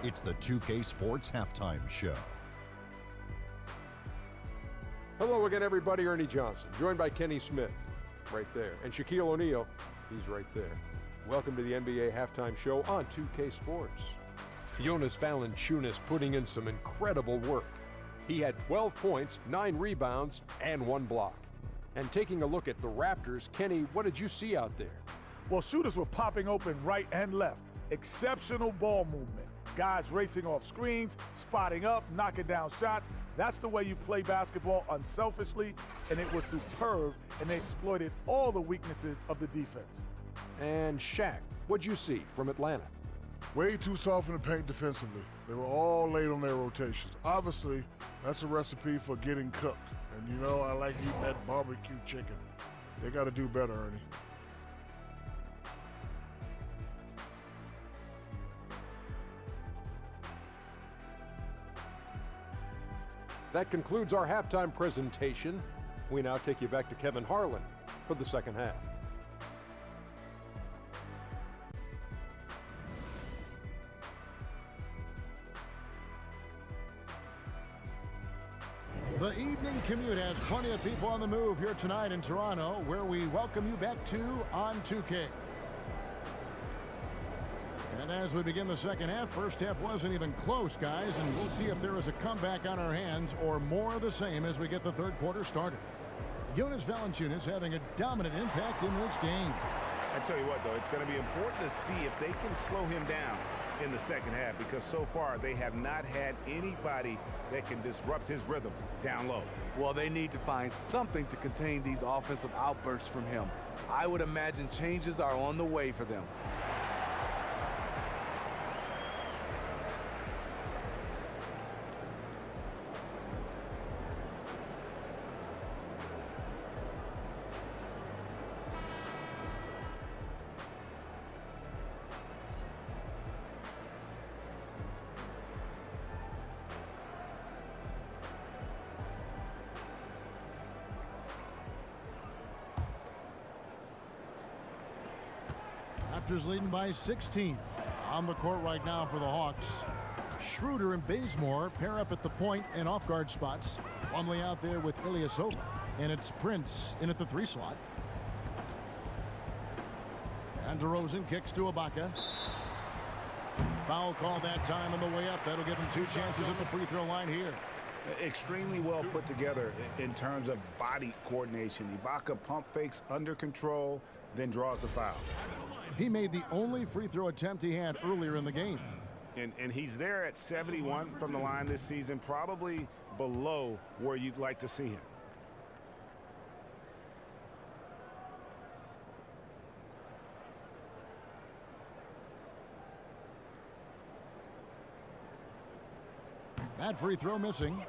It's the 2K Sports Halftime Show. Hello again, everybody. Ernie Johnson, joined by Kenny Smith, right there, and Shaquille O'Neal, he's right there. Welcome to the NBA Halftime Show on 2K Sports. Jonas Valanciunas putting in some incredible work. He had 12 points, 9 rebounds, and 1 block. And taking a look at the Raptors, Kenny, what did you see out there? Well, shooters were popping open right and left. Exceptional ball movement. Guys racing off screens, spotting up, knocking down shots. That's the way you play basketball unselfishly, and it was superb, and they exploited all the weaknesses of the defense. And Shaq, what'd you see from Atlanta? Way too soft in the paint defensively. They were all late on their rotations. Obviously, that's a recipe for getting cooked. And you know, I like eating that barbecue chicken. They got to do better, Ernie. That concludes our halftime presentation. We now take you back to Kevin Harlan for the second half. The evening commute has plenty of people on the move here tonight in Toronto, where we welcome you back to On 2K. And as we begin the second half, first half wasn't even close, guys, and we'll see if there is a comeback on our hands or more of the same as we get the third quarter started. Jonas Valanciunas having a dominant impact in this game. I tell you what, though, it's going to be important to see if they can slow him down in the second half, because so far they have not had anybody that can disrupt his rhythm down low. Well, they need to find something to contain these offensive outbursts from him. I would imagine changes are on the way for them. Raptors leading by 16. On the court right now for the Hawks. Schroeder and Bazemore pair up at the point and off guard spots. Plumlee out there with Ilyasova. And it's Prince in at the 3 slot. And DeRozan kicks to Ibaka. Foul call that time on the way up. That'll give him 2 chances at the free throw line here. Extremely well put together in terms of body coordination. Ibaka pump fakes under control, then draws the foul. He made the only free throw attempt he had earlier in the game. And he's there at 71 from the line this season, probably below where you'd like to see him. That free throw missing.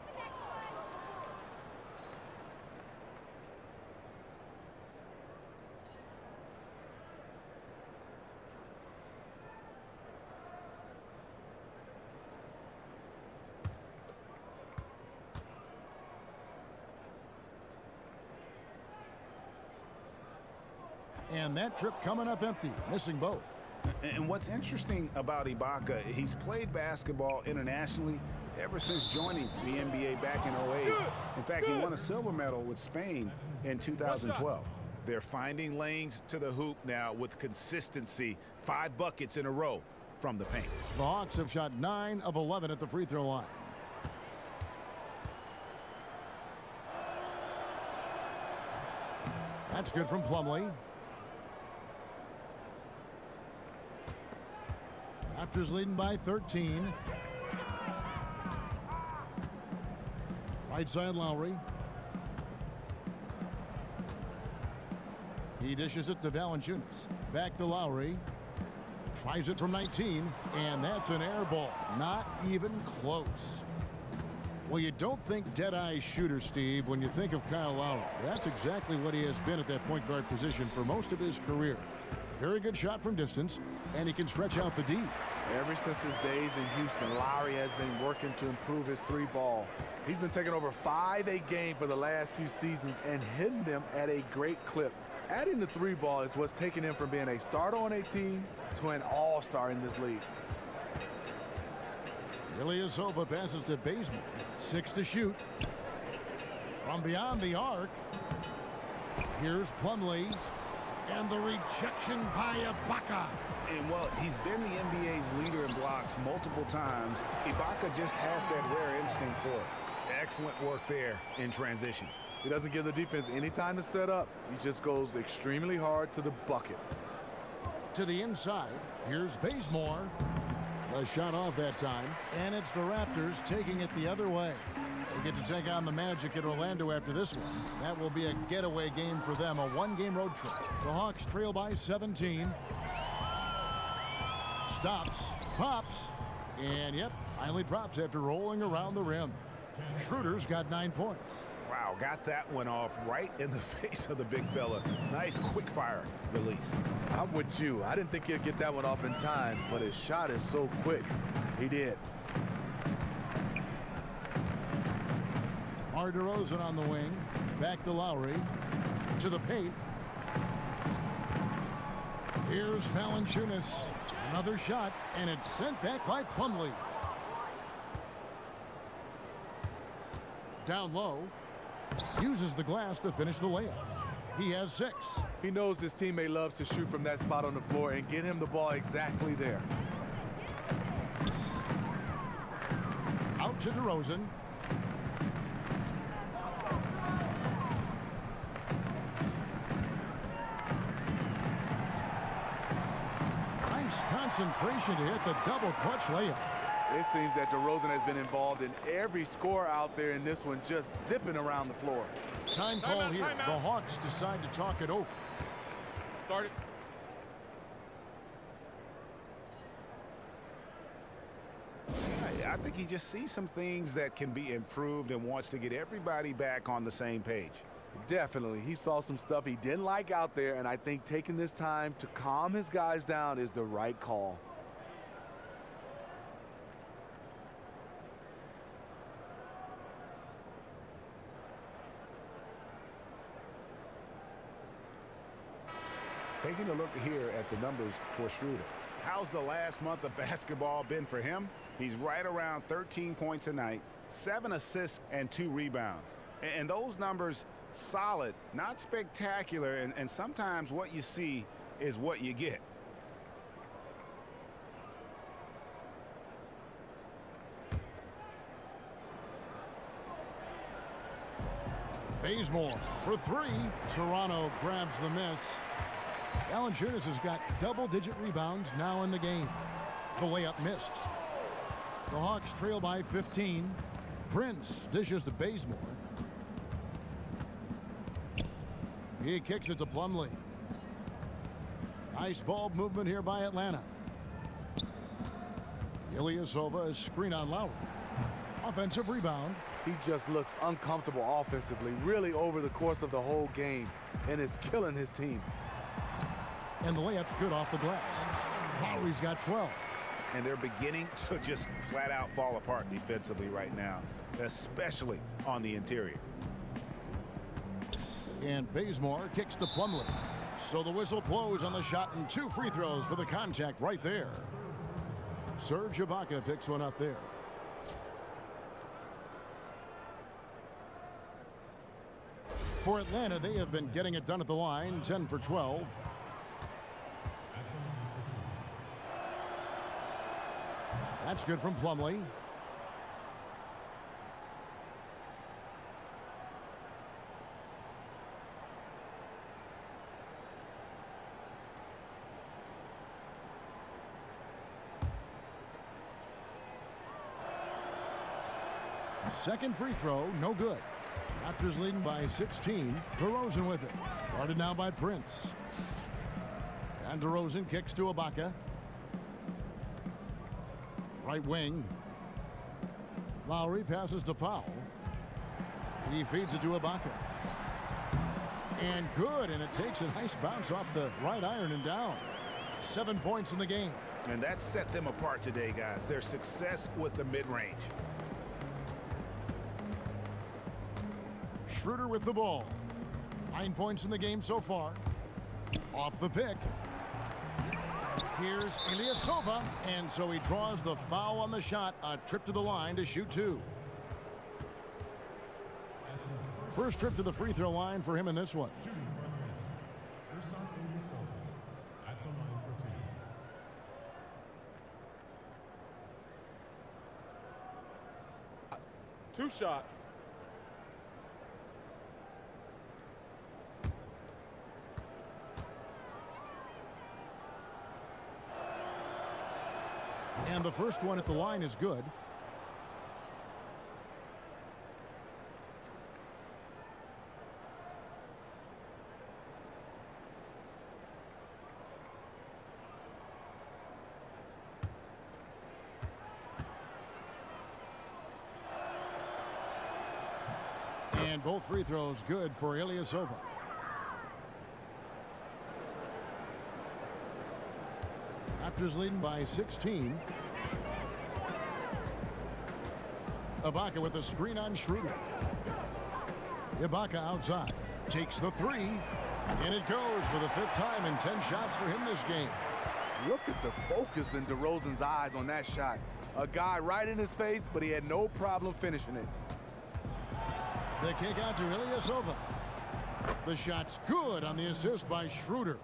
And that trip coming up empty, missing both. And what's interesting about Ibaka, he's played basketball internationally ever since joining the NBA back in 08. In fact, he won a silver medal with Spain in 2012. They're finding lanes to the hoop now with consistency. 5 buckets in a row from the paint. The Hawks have shot 9 of 11 at the free throw line. That's good from Plumlee. Raptors leading by 13. Right side Lowry. He dishes it to Valanciunas. Back to Lowry. Tries it from 19, and that's an air ball. Not even close. Well, you don't think dead-eye shooter, Steve, when you think of Kyle Lowry. That's exactly what he has been at that point guard position for most of his career. Very good shot from distance, and he can stretch out the D. Ever since his days in Houston, Lowry has been working to improve his 3-ball. He's been taking over 5 a game for the last few seasons and hitting them at a great clip. Adding the 3-ball is what's taken him from being a starter on a team to an all-star in this league. Ilyasova passes to Bazemore. 6 to shoot. From beyond the arc. Here's Plumlee. And the rejection by Ibaka. And well, he's been the NBA's leader in blocks multiple times. Ibaka just has that rare instinct for it. Excellent work there in transition. He doesn't give the defense any time to set up. He just goes extremely hard to the bucket. To the inside. Here's Bazemore. The shot off that time. And it's the Raptors taking it the other way. They get to take on the Magic at Orlando after this one. That will be a getaway game for them, a 1-game road trip. The Hawks trail by 17. Stops, pops, and yep, finally drops after rolling around the rim. Schroeder's got 9 points. Wow, got that one off right in the face of the big fella. Nice quick fire release. I'm with you. I didn't think he'd get that one off in time, but his shot is so quick. He did. DeRozan on the wing. Back to Lowry. To the paint. Here's Valanciunas. Another shot, and it's sent back by Plumlee. Down low. Uses the glass to finish the layup. He has 6. He knows his teammate loves to shoot from that spot on the floor and get him the ball exactly there. Out to DeRozan. Concentration to hit the double clutch layup. It seems that DeRozan has been involved in every score out there in this one, just zipping around the floor. Time call here. The Hawks decide to talk it over. Start it. I think he just sees some things that can be improved and wants to get everybody back on the same page. Definitely. He saw some stuff he didn't like out there, and I think taking this time to calm his guys down is the right call. Taking a look here at the numbers for Schroeder. How's the last month of basketball been for him? He's right around 13 points a night, 7 assists, and 2 rebounds. And those numbers, solid, not spectacular, and sometimes what you see is what you get. Bazemore for 3. Toronto grabs the miss. Valanciunas has got double-digit rebounds now in the game. The layup missed. The Hawks trail by 15. Prince dishes to Bazemore. He kicks it to Plumlee. Nice ball movement here by Atlanta. Ilyasova, a screen on Lowry. Offensive rebound. He just looks uncomfortable offensively, really over the course of the whole game, and is killing his team. And the layup's good off the glass. Lowry's got 12. And they're beginning to just flat out fall apart defensively right now, especially on the interior. And Bazemore kicks to Plumlee. So the whistle blows on the shot, and 2 free throws for the contact right there. Serge Ibaka picks one up there. For Atlanta, they have been getting it done at the line, 10 for 12. That's good from Plumlee. Second free throw, no good. Raptors leading by 16. DeRozan with it. Guarded now by Prince. And DeRozan kicks to Ibaka. Right wing. Lowry passes to Powell. He feeds it to Ibaka. And good, and it takes a nice bounce off the right iron and down. 7 points in the game. And that set them apart today, guys. Their success with the mid-range. Schroeder with the ball. 9 points in the game so far. Off the pick. Here's Ilyasova, and so he draws the foul on the shot. A trip to the line to shoot 2. First trip to the free throw line for him in this one. Two shots. And the first one at the line is good. And both free throws good for Ilyasova. Raptors leading by 16. Ibaka with a screen on Schroeder. Ibaka outside. Takes the 3. And it goes for the 5th time in 10 shots for him this game. Look at the focus in DeRozan's eyes on that shot. A guy right in his face, but he had no problem finishing it. The kick out to Ilyasova. The shot's good on the assist by Schroeder.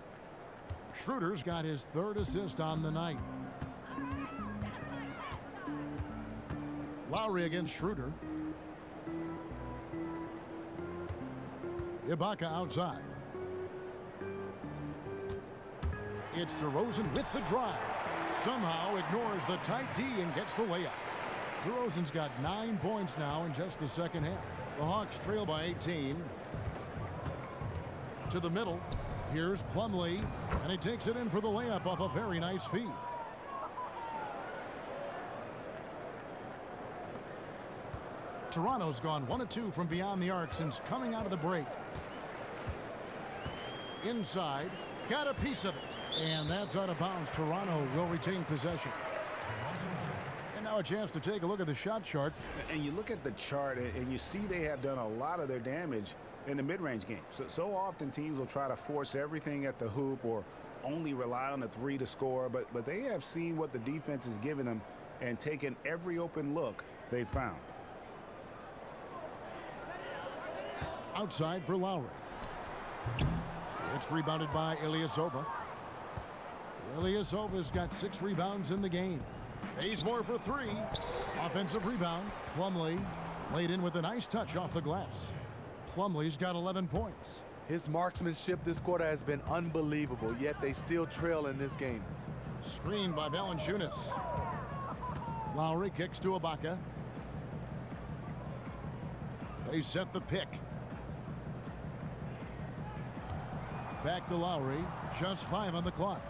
Schroeder's got his 3rd assist on the night. Lowry against Schroeder. Ibaka outside. It's DeRozan with the drive. Somehow ignores the tight D and gets the layup. DeRozan's got 9 points now in just the second half. The Hawks trail by 18. To the middle. Here's Plumlee, and he takes it in for the layup off a very nice feed. Toronto's gone 1 of 2 from beyond the arc since coming out of the break. Inside, got a piece of it, and that's out of bounds. Toronto will retain possession. And now a chance to take a look at the shot chart. And you look at the chart, and you see they have done a lot of their damage in the mid-range game. So often teams will try to force everything at the hoop or only rely on the 3 to score, but they have seen what the defense has given them and taken every open look they found. Outside for Lowry. It's rebounded by Ilyasova. Ilyasova's got 6 rebounds in the game. Bazemore for 3. Offensive rebound. Plumlee laid in with a nice touch off the glass. Plumlee's got 11 points. His marksmanship this quarter has been unbelievable, yet they still trail in this game. Screened by Valanciunas. Lowry kicks to Ibaka. They set the pick. Back to Lowry. Just 5 on the clock.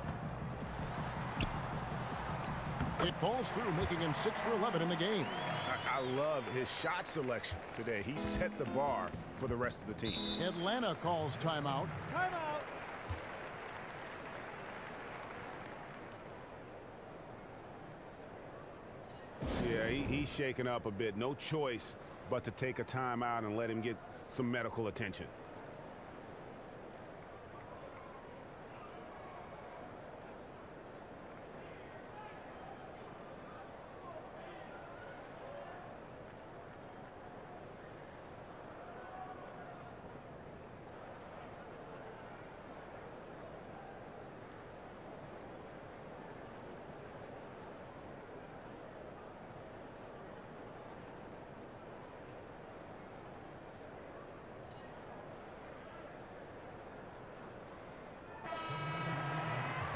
It falls through, making him 6 for 11 in the game. I love his shot selection today. He set the bar for the rest of the team. Atlanta calls timeout. Timeout. Yeah, he's shaken up a bit. No choice but to take a timeout and let him get some medical attention.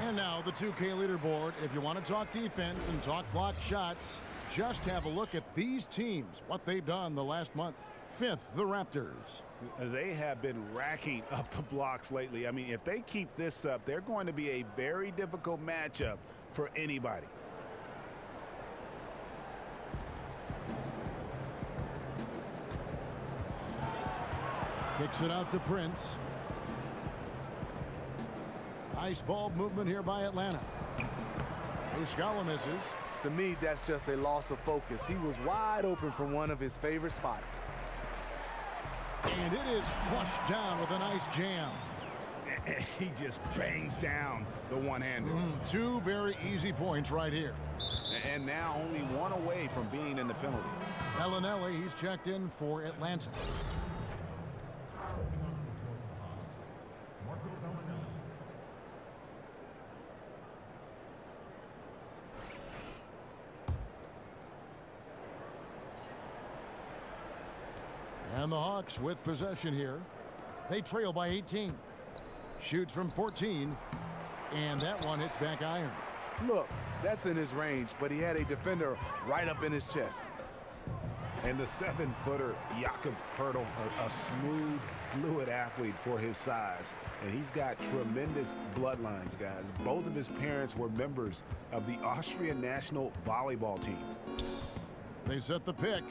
And now the 2K leaderboard. If you want to talk defense and talk block shots, just have a look at these teams, what they've done the last month. 5th, the Raptors. They have been racking up the blocks lately. I mean, if they keep this up, they're going to be a very difficult matchup for anybody. Kicks it out to Prince. Nice ball movement here by Atlanta. Muscala misses. To me, that's just a loss of focus. He was wide open from one of his favorite spots. And it is flushed down with a nice jam. He just bangs down the one-hander. 2 very easy points right here. And now only 1 away from being in the penalty. Bellinelli, he's checked in for Atlanta. And the Hawks with possession here. They trail by 18. Shoots from 14. And that one hits back iron. Look, that's in his range, but he had a defender right up in his chest. And the 7-footer, Jakob Poeltl, a smooth, fluid athlete for his size. And he's got tremendous bloodlines, guys. Both of his parents were members of the Austrian national volleyball team. They set the pick.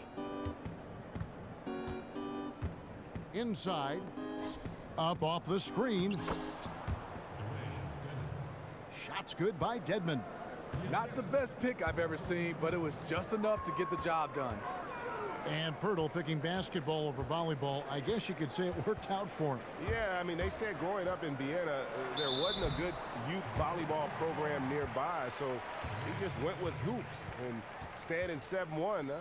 Inside. Up off the screen. Shots good by Dedmon. Not the best pick I've ever seen, but it was just enough to get the job done. And Poeltl picking basketball over volleyball. I guess you could say it worked out for him. Yeah, I mean, they said growing up in Vienna, there wasn't a good youth volleyball program nearby, so he just went with hoops. And standing 7-1,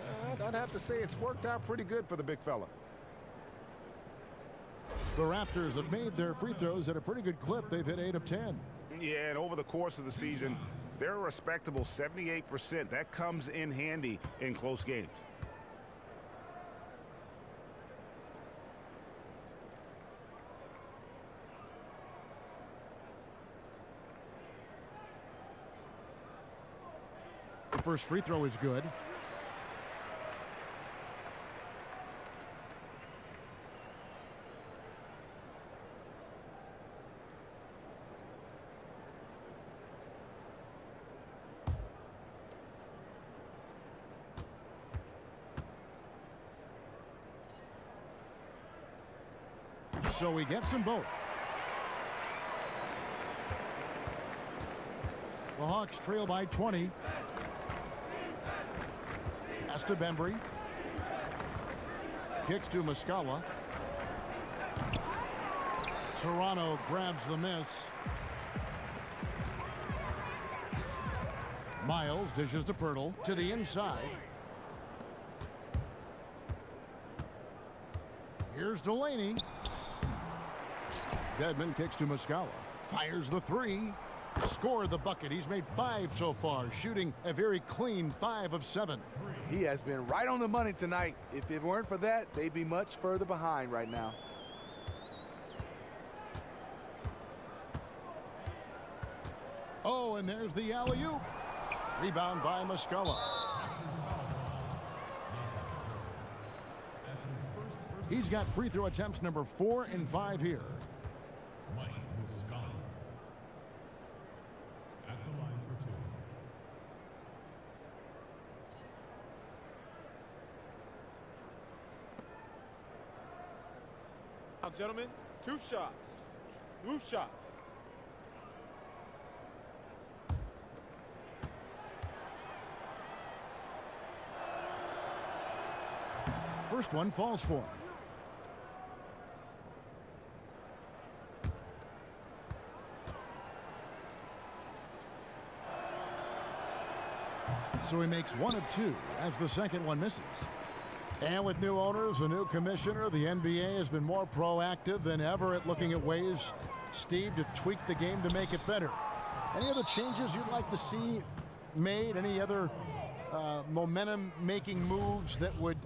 I'd have to say it's worked out pretty good for the big fella. The Raptors have made their free throws at a pretty good clip. They've hit 8 of 10. Yeah, and over the course of the season, they're a respectable 78%. That comes in handy in close games. The first free throw is good. So he gets them both. The Hawks trail by 20. Pass to Bembry. Kicks to Muscala. Toronto grabs the miss. Miles dishes to Poeltl to the inside. Here's Delaney. Dedmon kicks to Muscala. Fires the 3. Scored the bucket. He's made 5 so far, shooting a very clean 5 of 7. He has been right on the money tonight. If it weren't for that, they'd be much further behind right now. Oh, and there's the alley-oop. Rebound by Muscala. He's got free throw attempts number 4 and 5 here. Mike Muscala at the line for 2. Now, gentlemen, 2 shots. 2 shots. First one falls for him. So he makes 1 of 2 as the second one misses. And with new owners, a new commissioner, the NBA has been more proactive than ever at looking at ways, Steve, to tweak the game to make it better. Any other changes you'd like to see made? Any other momentum-making moves that would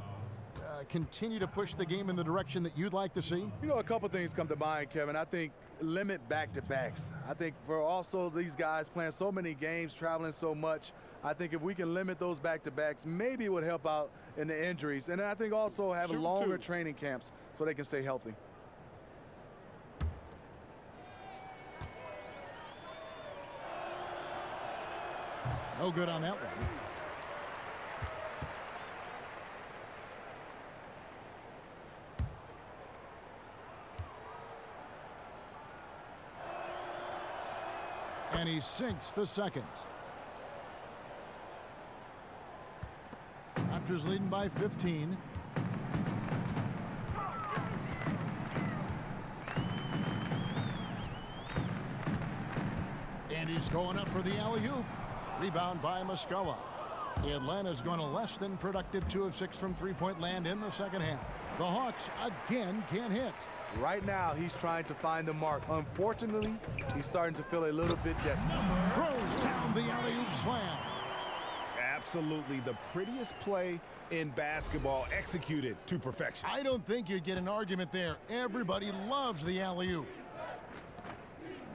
continue to push the game in the direction that you'd like to see? You know, a couple things come to mind, Kevin. I think limit back-to-backs. I think for also these guys playing so many games, traveling so much, I think if we can limit those back-to-backs, maybe it would help out in the injuries. And then I think also have longer training camps so they can stay healthy. No good on that one. And he sinks the second. Raptors leading by 15. And he's going up for the alley-oop. Rebound by Muscala. Atlanta's going to less than productive 2 of 6 from three-point land in the second half. The Hawks again can't hit. Right now, he's trying to find the mark. Unfortunately, he's starting to feel a little bit desperate. Throws down the alley-oop slam. Absolutely the prettiest play in basketball, executed to perfection. I don't think you'd get an argument there. Everybody loves the alley-oop.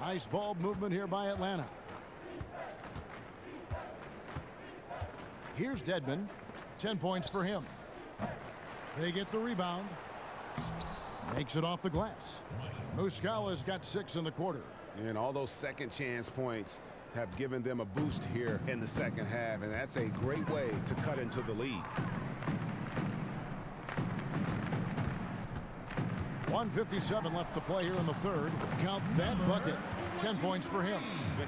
Nice ball movement here by Atlanta. Here's Dedmon. 10 points for him. They get the rebound. Makes it off the glass. Muscala's got 6 in the quarter. And all those second chance points have given them a boost here in the second half, and that's a great way to cut into the lead. 1:57 left to play here in the third. Count that bucket. 10 points for him.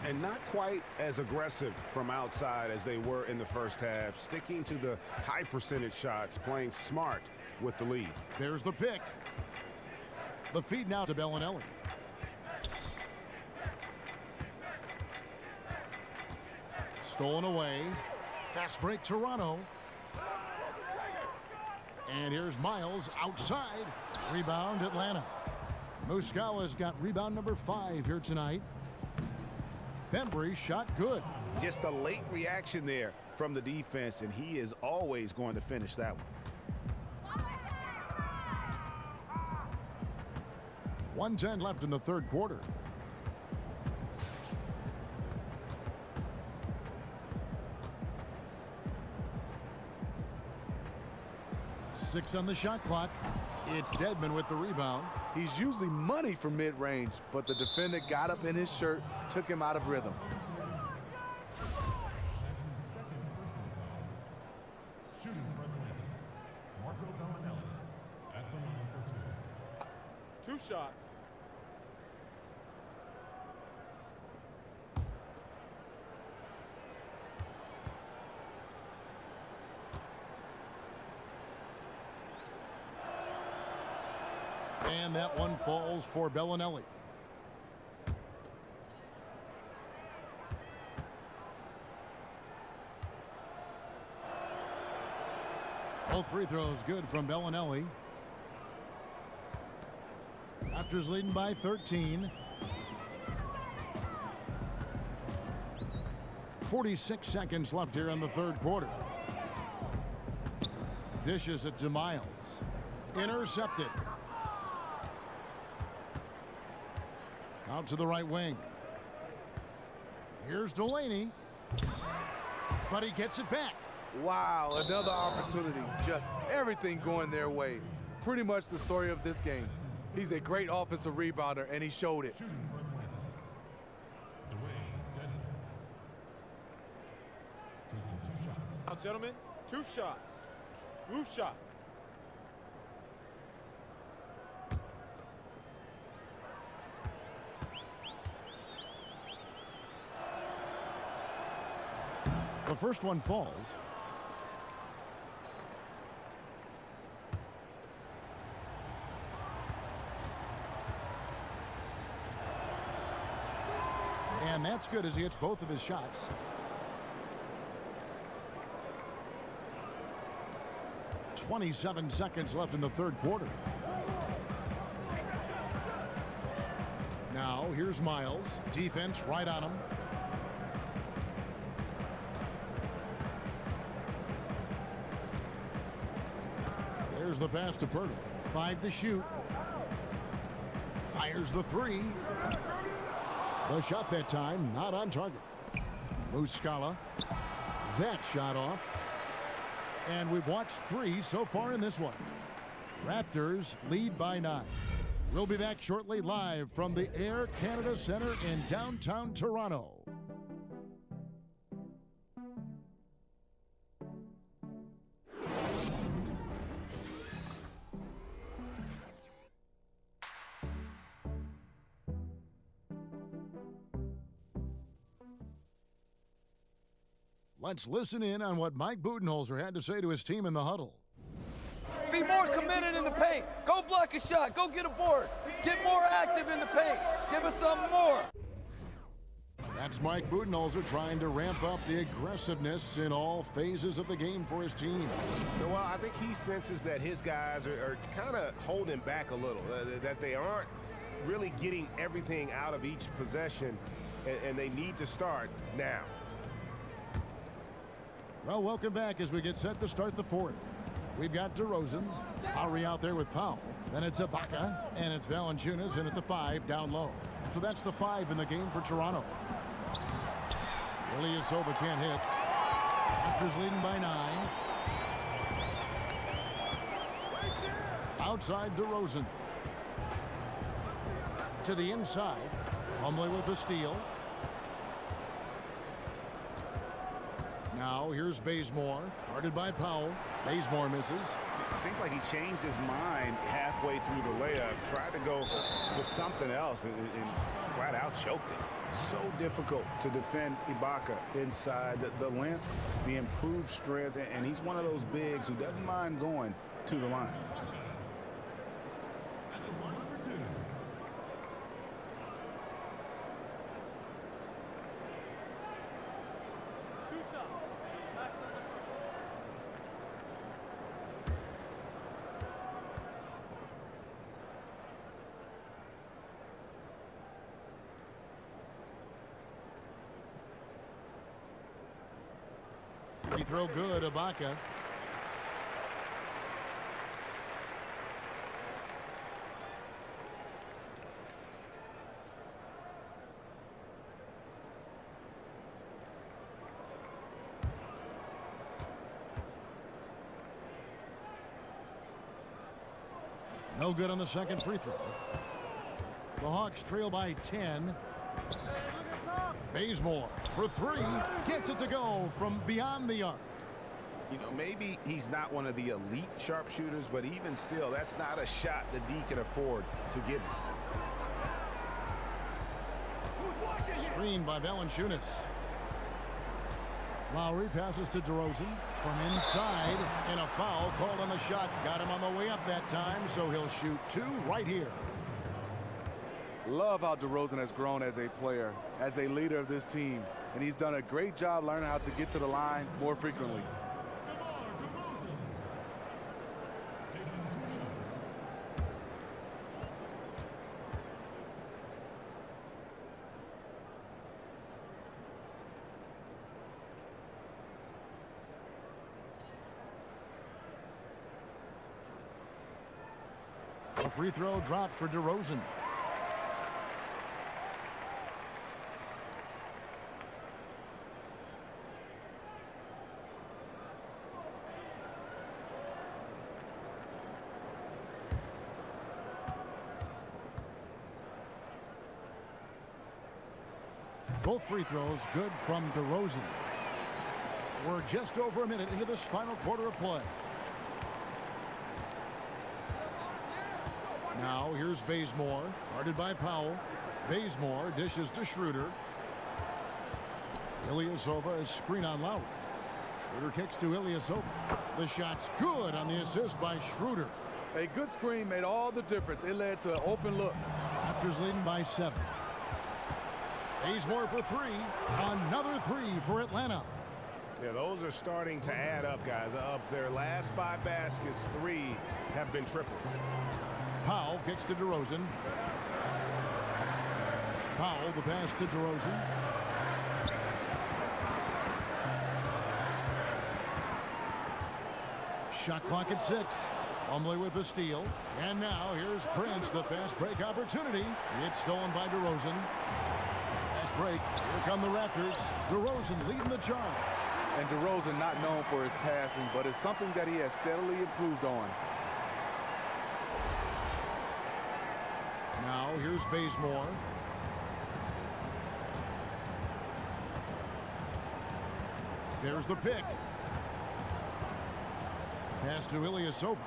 And not quite as aggressive from outside as they were in the first half, sticking to the high percentage shots, playing smart with the lead. There's the pick. The feed now to Bellinelli. Stolen away. Fast break Toronto. And here's Miles outside. Rebound Atlanta. Muscala's got rebound number 5 here tonight. Bembry shot good. Just a late reaction there from the defense, and he is always going to finish that one. 1:10 left in the third quarter. Six on the shot clock. It's Dedmon with the rebound. He's usually money from mid-range, but the defender got up in his shirt, took him out of rhythm. That's his second personal foul. Shooting for Atlanta, Marco Bellinelli at the line for 2. 2 shots. And that one falls for Bellinelli. Both free throws good from Bellinelli. Raptors leading by 13. 46 seconds left here in the third quarter. Dishes it to Miles. Intercepted. Out to the right wing. Here's Delaney. But he gets it back. Wow, another opportunity. Just everything going their way. pretty much the story of this game. He's a great offensive rebounder, and he showed it. Shooting for Atlanta, Dwayne Dedmon. Taking 2 shots. Now, gentlemen, 2 shots. 2 shots. The first one falls. And that's good as he hits both of his shots. "27 seconds left in the third quarter. Now here's Miles. Defense right on him. There's the pass to Pirtle. 5 to shoot. Fires the 3. The shot that time not on target. Muscala. That shot off. And we've watched 3 so far in this one. Raptors lead by 9. We'll be back shortly live from the Air Canada Centre in downtown Toronto. Let's listen in on what Mike Budenholzer had to say to his team in the huddle. Be more committed in the paint. Go block a shot. Go get a board. Get more active in the paint. Give us some more. That's Mike Budenholzer trying to ramp up the aggressiveness in all phases of the game for his team. Well, I think he senses that his guys are kind of holding back a little, that they aren't really getting everything out of each possession, and they need to start now. Well, welcome back as we get set to start the fourth. We've got DeRozan, Lowry out there with Powell. Then it's Ibaka, and it's Valanciunas in at the 5 down low. So that's the 5 in the game for Toronto. Ilyasova can't hit. Raptors leading by 9. Outside DeRozan. To the inside. Plumlee with the steal. Now here's Bazemore, guarded by Powell. Bazemore misses. It seems like he changed his mind halfway through the layup, tried to go to something else, and flat out choked it. So difficult to defend Ibaka inside. The length, the improved strength, and he's one of those bigs who doesn't mind going to the line. At the line for 2. Free throw good, Ibaka. No good on the second free throw. The Hawks trail by 10. Bazemore for 3. Gets it to go from beyond the arc. You know, maybe he's not one of the elite sharpshooters, but even still, that's not a shot that D can afford to give him. Screened by Valanciunas. Lowry passes to DeRozan from inside, and a foul called on the shot. Got him on the way up that time, so he'll shoot 2 right here. Love how DeRozan has grown as a player, as a leader of this team, and he's done a great job learning how to get to the line more frequently. A free throw dropped for DeRozan. Both free throws good from DeRozan. We're just over a minute into this final quarter of play. Now here's Bazemore, guarded by Powell. Bazemore dishes to Schroeder. Ilyasova is screen on Lowry. Schroeder kicks to Ilyasova. The shot's good on the assist by Schroeder. A good screen made all the difference. It led to an open look. Raptors leading by 7. Bazemore for 3. Another 3 for Atlanta. Yeah, those are starting to add up, guys. Of their last 5 baskets, 3 have been triples. Powell kicks to DeRozan. Powell, the pass to DeRozan. Shot clock at 6. Plumlee with the steal. And now here's Prince, the fast break opportunity. It's stolen by DeRozan. Fast break. Here come the Raptors. DeRozan leading the charge. And DeRozan not known for his passing, but it's something that he has steadily improved on. Now here's Bazemore. There's the pick. Pass to Ilyasova.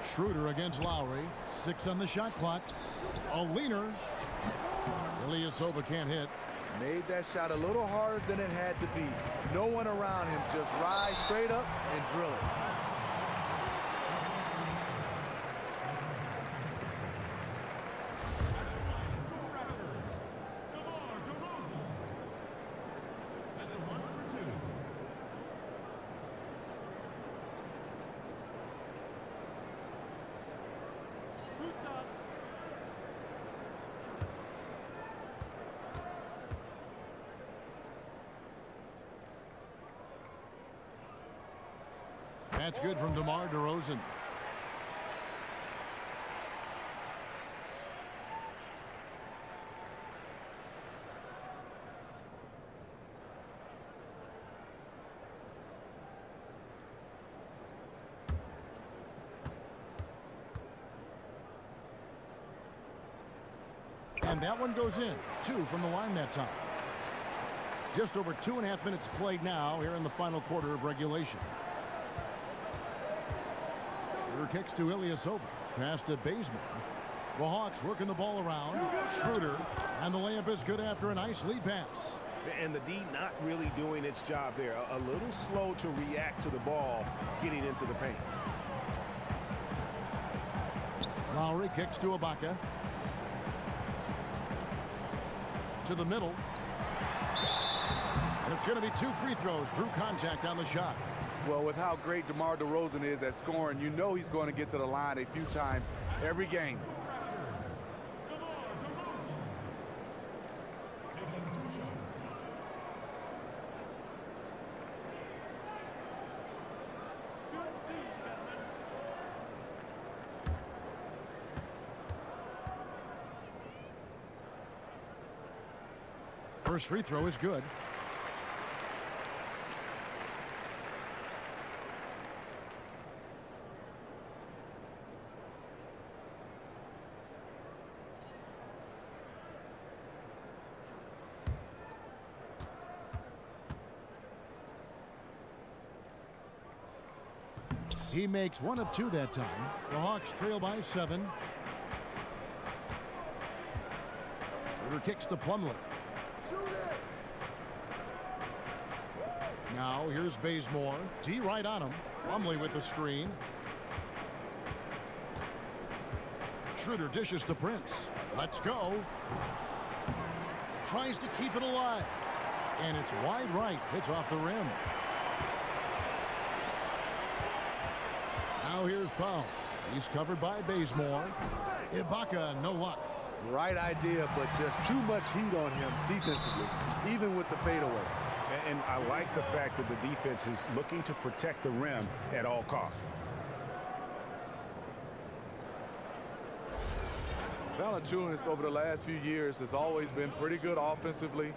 Schroeder against Lowry. 6 on the shot clock. A leaner. Ilyasova can't hit. Made that shot a little harder than it had to be. No one around him. Just rise straight up and drill it. That's good from DeMar DeRozan. And that one goes in. 2 from the line that time. Just over 2.5 minutes played now here in the final quarter of regulation. Schroeder kicks to Ilyasova. Pass to Bazemore. The Hawks working the ball around. Schroeder. And the layup is good after a nice lead pass. And the D not really doing its job there. A little slow to react to the ball getting into the paint. Lowry kicks to Ibaka. To the middle. And it's going to be 2 free throws. Drew contact on the shot. Well, with how great DeMar DeRozan is at scoring, you know he's going to get to the line a few times every game. First free throw is good. He makes 1 of 2 that time. The Hawks trail by 7. Schroeder kicks to Plumlee. Now here's Bazemore. D right on him. Plumlee with the screen. Schroeder dishes to Prince. Let's go. Tries to keep it alive. And it's wide right. It's off the rim. Now here's Powell. He's covered by Bazemore. Ibaka, no luck. Right idea, but just too much heat on him defensively, even with the fadeaway. And I like the fact that the defense is looking to protect the rim at all costs. Valanciunas over the last few years has always been pretty good offensively,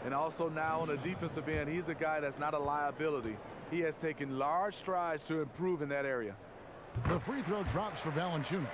and also now on the defensive end, he's a guy that's not a liability. He has taken large strides to improve in that area. The free throw drops for Valanciunas.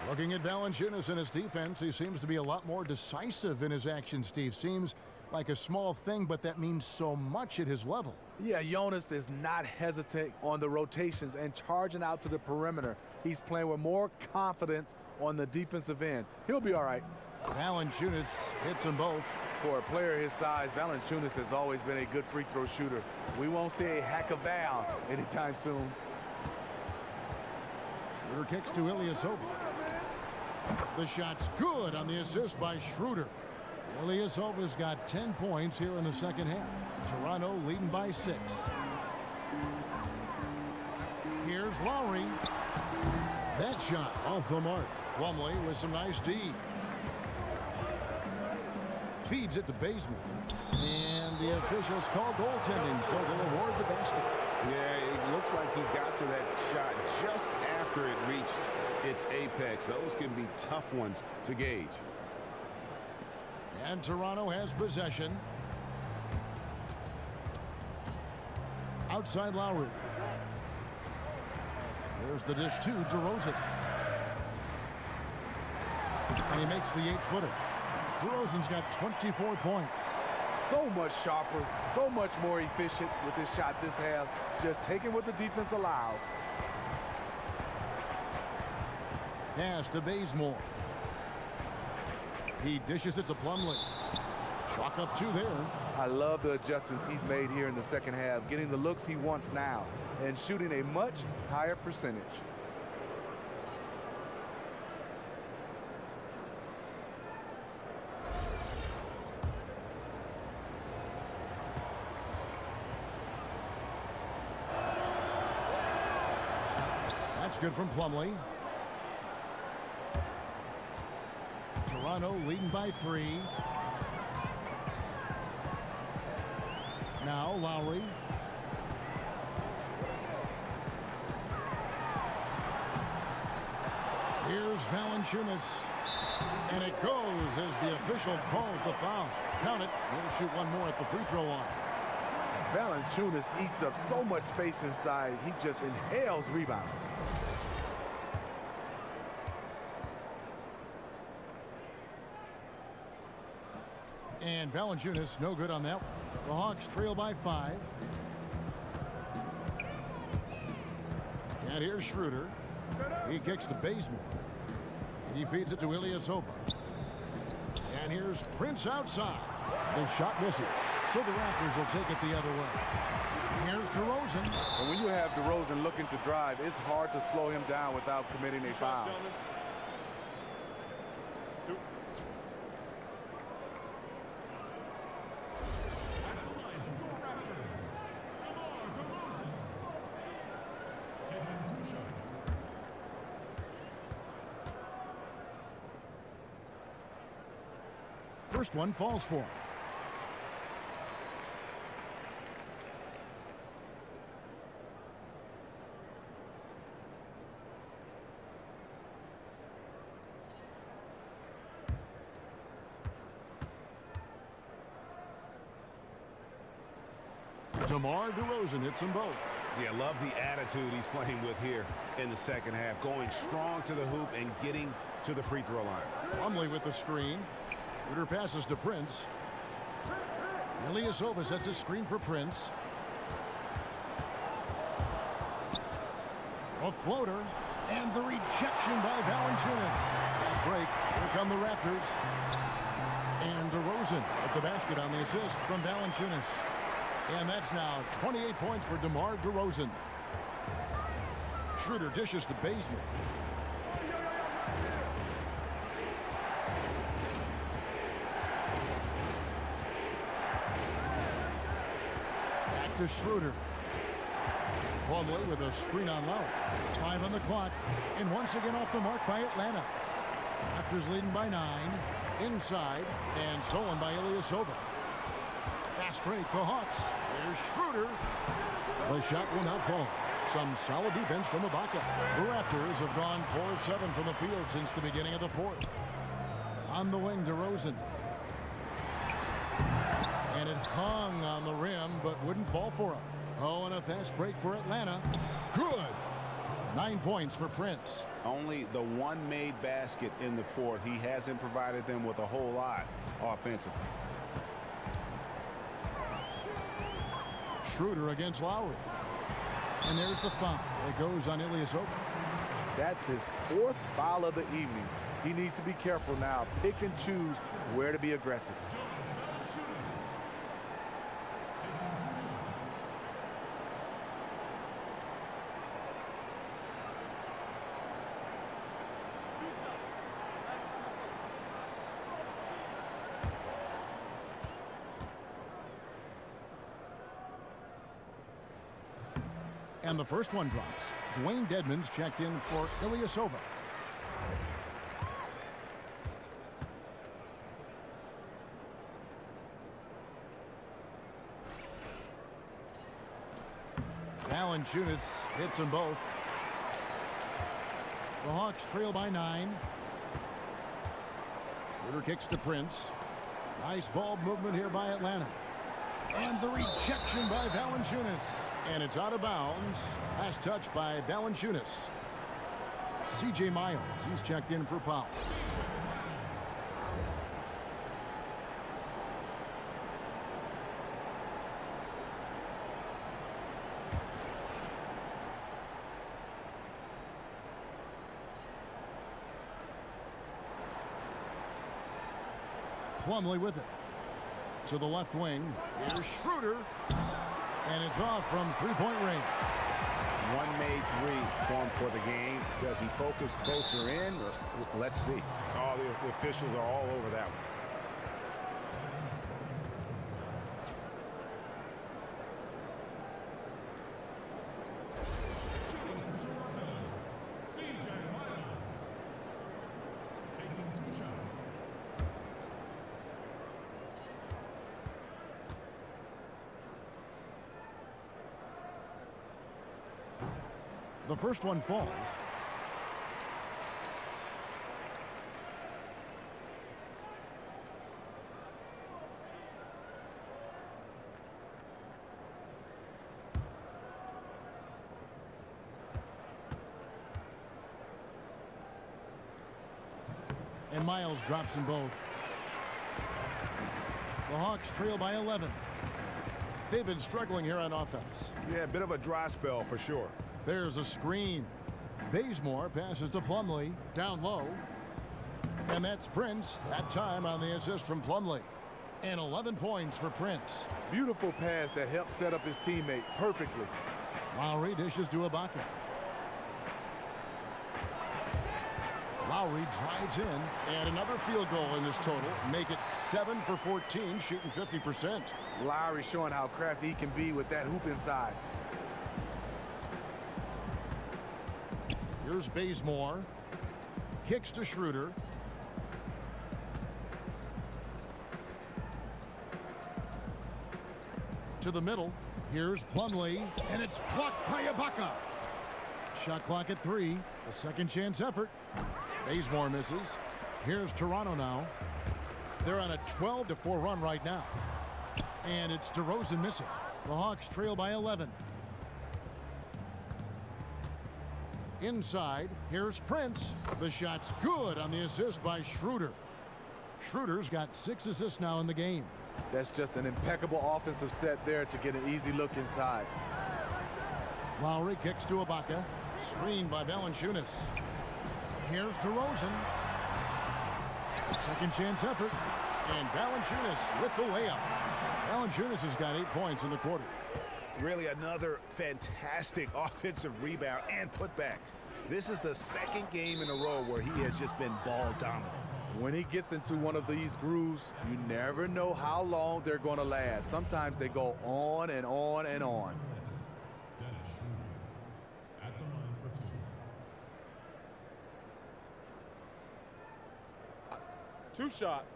Looking at Valanciunas and his defense, he seems to be a lot more decisive in his action, Steve. Seems like a small thing, but that means so much at his level. Yeah, Jonas is not hesitant on the rotations and charging out to the perimeter. He's playing with more confidence on the defensive end. He'll be all right. Valanciunas hits them both. For a player his size, Valanciunas has always been a good free throw shooter. We won't see a hack of Val anytime soon. Schroeder kicks to Ilyasova. The shot's good on the assist by Schroeder. Ilyasova's got 10 points here in the second half. Toronto leading by 6. Here's Lowry. That shot off the mark. Plumlee with some nice D. Feeds it to Bazemore. And the officials call goaltending, so they'll award the basket. Yeah, it looks like he got to that shot just after it reached its apex. Those can be tough ones to gauge. And Toronto has possession. Outside Lowry. There's the dish to DeRozan. And he makes the 8-footer. DeRozan's got 24 points. So much sharper, so much more efficient with his shot this half. Just taking what the defense allows. Pass to Bazemore. He dishes it to Plumlee. Chalk up 2 there. I love the adjustments he's made here in the second half, getting the looks he wants now and shooting a much higher percentage. That's good from Plumlee. Toronto leading by 3. Now Lowry. Here's Valanciunas. And it goes as the official calls the foul. Count it. He'll shoot one more at the free throw line. Valanciunas eats up so much space inside. He just inhales rebounds. And Valanciunas no good on that one. The Hawks trail by 5. And here's Schroeder. He kicks to Bazemore. He feeds it to Ilyasova. And here's Prince outside. The shot misses. So the Raptors will take it the other way. Here's DeRozan. And when you have DeRozan looking to drive, it's hard to slow him down without committing a foul. First one falls for him. DeMar DeRozan hits them both. Yeah, love the attitude he's playing with here in the second half. Going strong to the hoop and getting to the free throw line. Plumlee with the screen. Schroeder passes to Prince. Ilyasova sets a screen for Prince. A floater. And the rejection by Valanciunas. Fast break. Here come the Raptors. And DeRozan at the basket on the assist from Valanciunas. And that's now 28 points for DeMar DeRozan. Schroeder dishes to Bazemore. Back to Schroeder. Plumlee with a screen on Lowry. 5 on the clock. And once again off the mark by Atlanta. Raptors leading by 9. Inside. And stolen by Ilyasova. Fast break, the Hawks. There's Schroeder. The shot will not fall. Some solid defense from Ibaka. The Raptors have gone 4 of 7 from the field since the beginning of the 4th. On the wing, DeRozan. And it hung on the rim, but wouldn't fall for him. Oh, and a fast break for Atlanta. Good. 9 points for Prince. Only the one made basket in the fourth. He hasn't provided them with a whole lot offensively. Schroeder against Lowry. And there's the foul. It goes on Ilyasova. That's his 4th foul of the evening. He needs to be careful now. Pick and choose where to be aggressive. And the first one drops. Dwayne Dedmon's checked in for Ilyasova. Valanciunas hits them both. The Hawks trail by 9. Schroeder kicks to Prince. Nice ball movement here by Atlanta. And the rejection by Valanciunas. And it's out of bounds. Last touch by Valanciunas. C.J. Miles, he's checked in for Powell. Plumlee with it. To the left wing. Here's Schroeder. And it's off from three-point range. One made three for him for the game. Does he focus closer in? Let's see. Oh, the officials are all over that one. The first one falls. And Miles drops them both. The Hawks trail by 11. They've been struggling here on offense. Yeah, a bit of a dry spell for sure. There's a screen. Bazemore passes to Plumlee. Down low. And that's Prince. That time on the assist from Plumlee. And 11 points for Prince. Beautiful pass that helped set up his teammate perfectly. Lowry dishes to Ibaka. Lowry drives in. And another field goal in this total. Make it 7 for 14, shooting 50%. Lowry showing how crafty he can be with that hoop inside. Here's Bazemore. Kicks to Schroeder. To the middle. Here's Plumlee. And it's blocked by Ibaka. Shot clock at 3. A second chance effort. Bazemore misses. Here's Toronto now. They're on a 12-4 run right now. And it's DeRozan missing. The Hawks trail by 11. Inside, here's Prince. The shot's good on the assist by Schroeder. Schroeder's got 6 assists now in the game. That's just an impeccable offensive set there to get an easy look inside. Lowry kicks to Ibaka. Screened by Valanciunas. Here's DeRozan. A second chance effort. And Valanciunas with the layup. Valanciunas has got 8 points in the quarter. Really another fantastic offensive rebound and putback. This is the second game in a row where he has just been ball dominant. When he gets into one of these grooves, you never know how long they're going to last. Sometimes they go on and on and on. Two shots.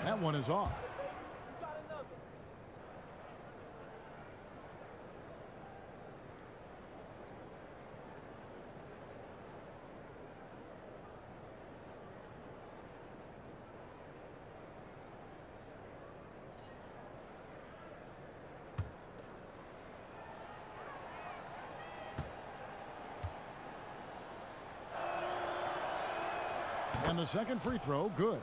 That one is off. And the second free throw, good.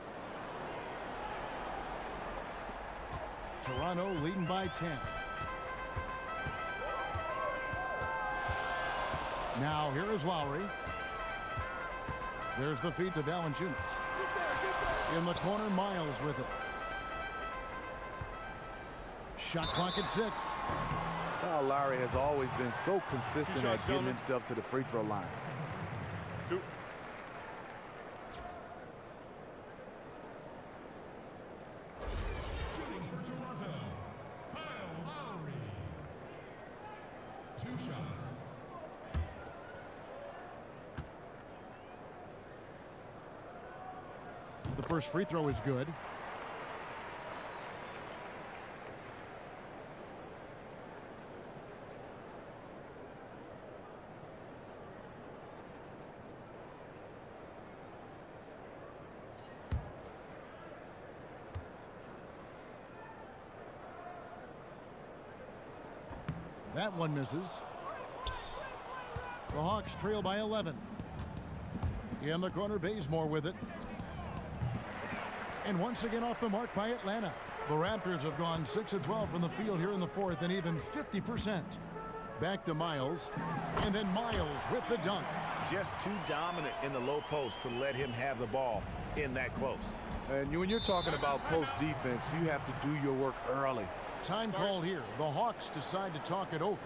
Toronto leading by 10. Now here is Lowry. There's the feed to Valanciunas. In the corner, Miles with it. Shot clock at 6. Kyle Lowry has always been so consistent at getting himself to the free throw line. 2. Shooting for Toronto, Kyle Lowry. 2 shots. The first free throw is good. That one misses. The Hawks trail by 11. In the corner, Bazemore with it. And once again off the mark by Atlanta. The Raptors have gone 6 of 12 from the field here in the fourth and even 50%. Back to Miles. And then Miles with the dunk. Just too dominant in the low post to let him have the ball in that close. And when you're talking about post defense, you have to do your work early. Time call here. The Hawks decide to talk it over.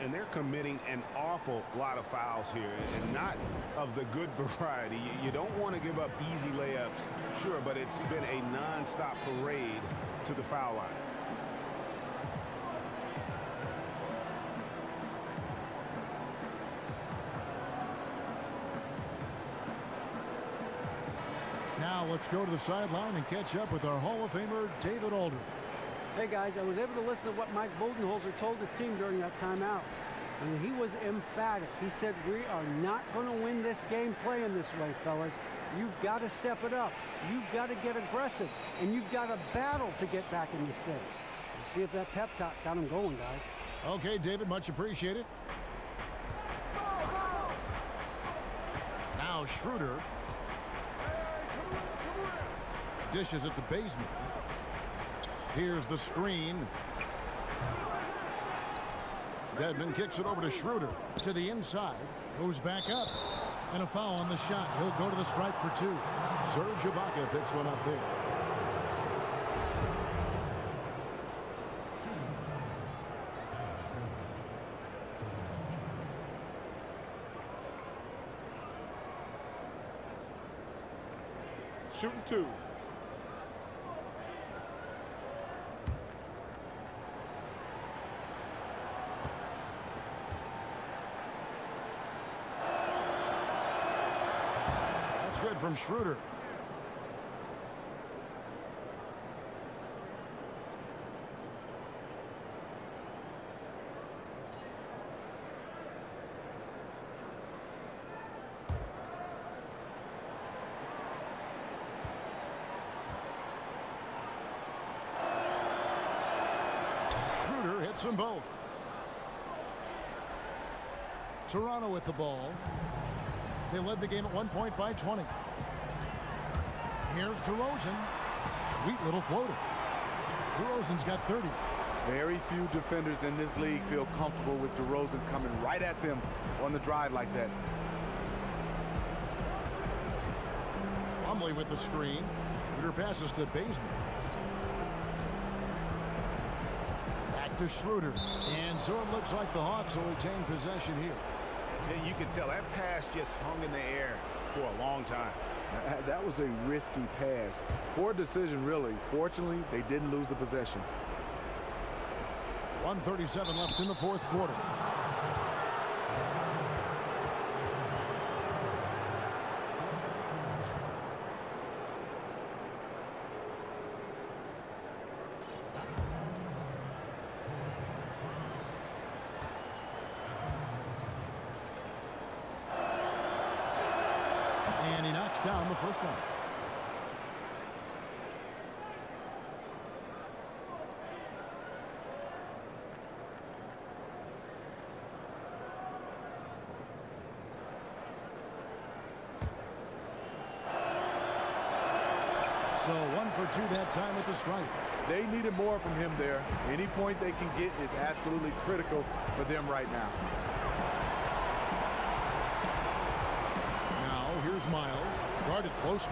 And they're committing an awful lot of fouls here, and not of the good variety. You don't want to give up easy layups, sure, but it's been a non-stop parade to the foul line. Now let's go to the sideline and catch up with our Hall of Famer, David Aldridge. Hey guys, I was able to listen to what Mike Budenholzer told his team during that timeout. And he was emphatic. He said, we are not going to win this game playing this way, fellas. You've got to step it up. You've got to get aggressive. And you've got to battle to get back in this thing. We'll see if that pep talk got him going, guys. Okay, David, much appreciated. Now Schroeder. Dishes at the basement. Here's the screen. Dedmon kicks it over to Schroeder. To the inside. Goes back up. And a foul on the shot. He'll go to the stripe for 2. Serge Ibaka picks one up there. Shooting 2. Good from Schroeder. Schroeder hits them both. Toronto with the ball. They led the game at 1 point by 20. Here's DeRozan. Sweet little floater. DeRozan's got 30. Very few defenders in this league feel comfortable with DeRozan coming right at them on the drive like that. Plumlee with the screen. Schroeder passes to Bazemore. Back to Schroeder. And so it looks like the Hawks will retain possession here. And you can tell that pass just hung in the air for a long time. That was a risky pass. Poor decision, really. Fortunately, they didn't lose the possession. 1:37 left in the fourth quarter. And he knocks down the first one. So 1 for 2 that time with the strike. They needed more from him there. Any point they can get is absolutely critical for them right now. Now here's Miles. Guarded closer.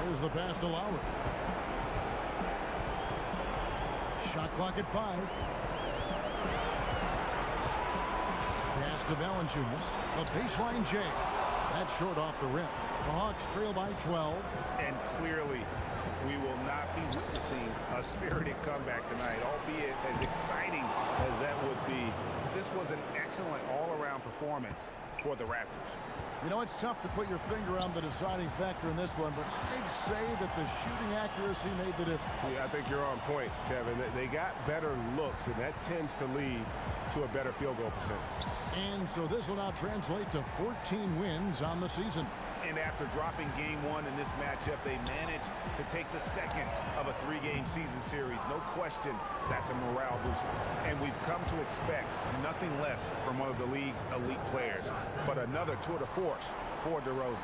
There's the pass to Lowry. Shot clock at 5. Pass to Valanciunas. A baseline J. That's short off the rim. The Hawks trail by 12. And clearly, we will not be witnessing a spirited comeback tonight, albeit as exciting as that would be. This was an excellent all-around performance for the Raptors. You know, it's tough to put your finger on the deciding factor in this one, but I'd say that the shooting accuracy made the difference. Yeah, I think you're on point, Kevin. They got better looks, and that tends to lead to a better field goal percentage. And so this will now translate to 14 wins on the season. And after dropping game 1 in this matchup, they managed to take the second of a 3-game season series. No question, that's a morale booster. And we've come to expect nothing less from one of the league's elite players. But another tour de force for DeRozan.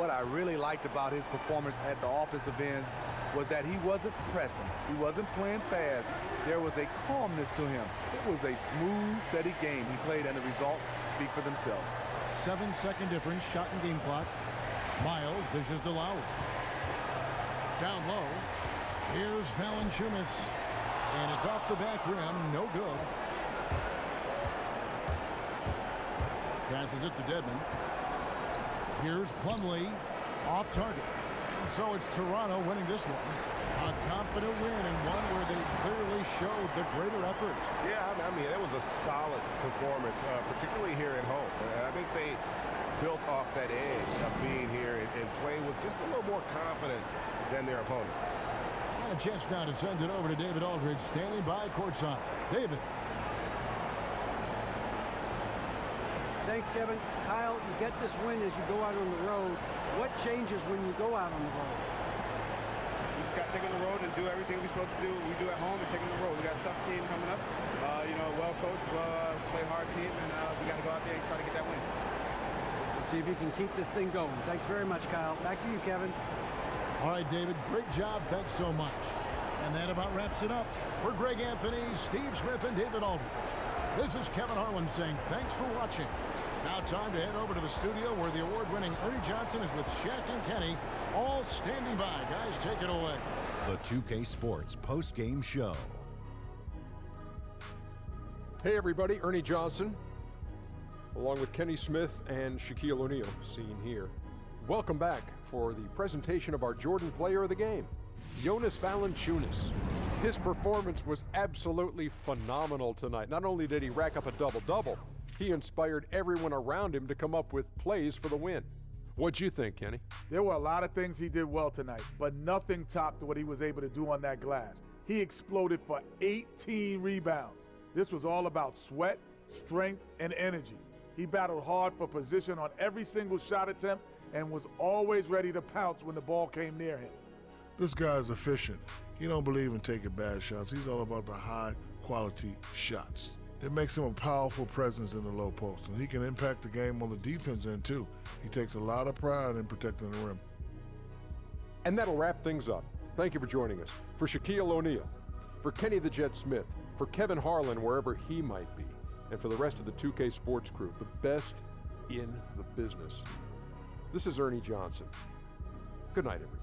What I really liked about his performance at the offensive end was that he wasn't pressing. He wasn't playing fast. There was a calmness to him. It was a smooth, steady game he played, and the results speak for themselves. 7-second difference, shot and game clock. Miles dishes to Lowry. Down low. Here's Valanciunas. And it's off the back rim. No good. Passes it to Dedmon. Here's Plumlee. Off target. And so it's Toronto winning this one. A confident win, and one where they clearly showed the greater effort. Yeah, I mean, it was a solid performance, particularly here at home. I think they built off that edge of being here and playing with just a little more confidence than their opponent. And a chance now to send it over to David Aldridge, standing by courtside. David. Thanks, Kevin. Kyle, you get this win as you go out on the road. What changes when you go out on the road? We just got to take on the road and do everything we're supposed to do. We do at home and take on the road. We got a tough team coming up. You know, well-coached, play hard team, and we got to go out there and try to get that win. See if you can keep this thing going. Thanks very much, Kyle. Back to you, Kevin. All right, David, great job. Thanks so much. And that about wraps it up. For Greg Anthony, Steve Smith, and David Aldridge, this is Kevin Harlan saying thanks for watching. Now time to head over to the studio where the award-winning Ernie Johnson is with Shaq and Kenny, all standing by. Guys, take it away. The 2K Sports post-game show. Hey, everybody, Ernie Johnson, along with Kenny Smith and Shaquille O'Neal, seen here. Welcome back for the presentation of our Jordan Player of the Game, Jonas Valanciunas. His performance was absolutely phenomenal tonight. Not only did he rack up a double-double, he inspired everyone around him to come up with plays for the win. What'd you think, Kenny? There were a lot of things he did well tonight, but nothing topped what he was able to do on that glass. He exploded for 18 rebounds. This was all about sweat, strength, and energy. He battled hard for position on every single shot attempt and was always ready to pounce when the ball came near him. This guy is efficient. He don't believe in taking bad shots. He's all about the high-quality shots. It makes him a powerful presence in the low post, and he can impact the game on the defense end, too. He takes a lot of pride in protecting the rim. And that'll wrap things up. Thank you for joining us. For Shaquille O'Neal, for Kenny the Jet Smith, for Kevin Harlan, wherever he might be, and for the rest of the 2K Sports crew, the best in the business. This is Ernie Johnson. Good night, everybody.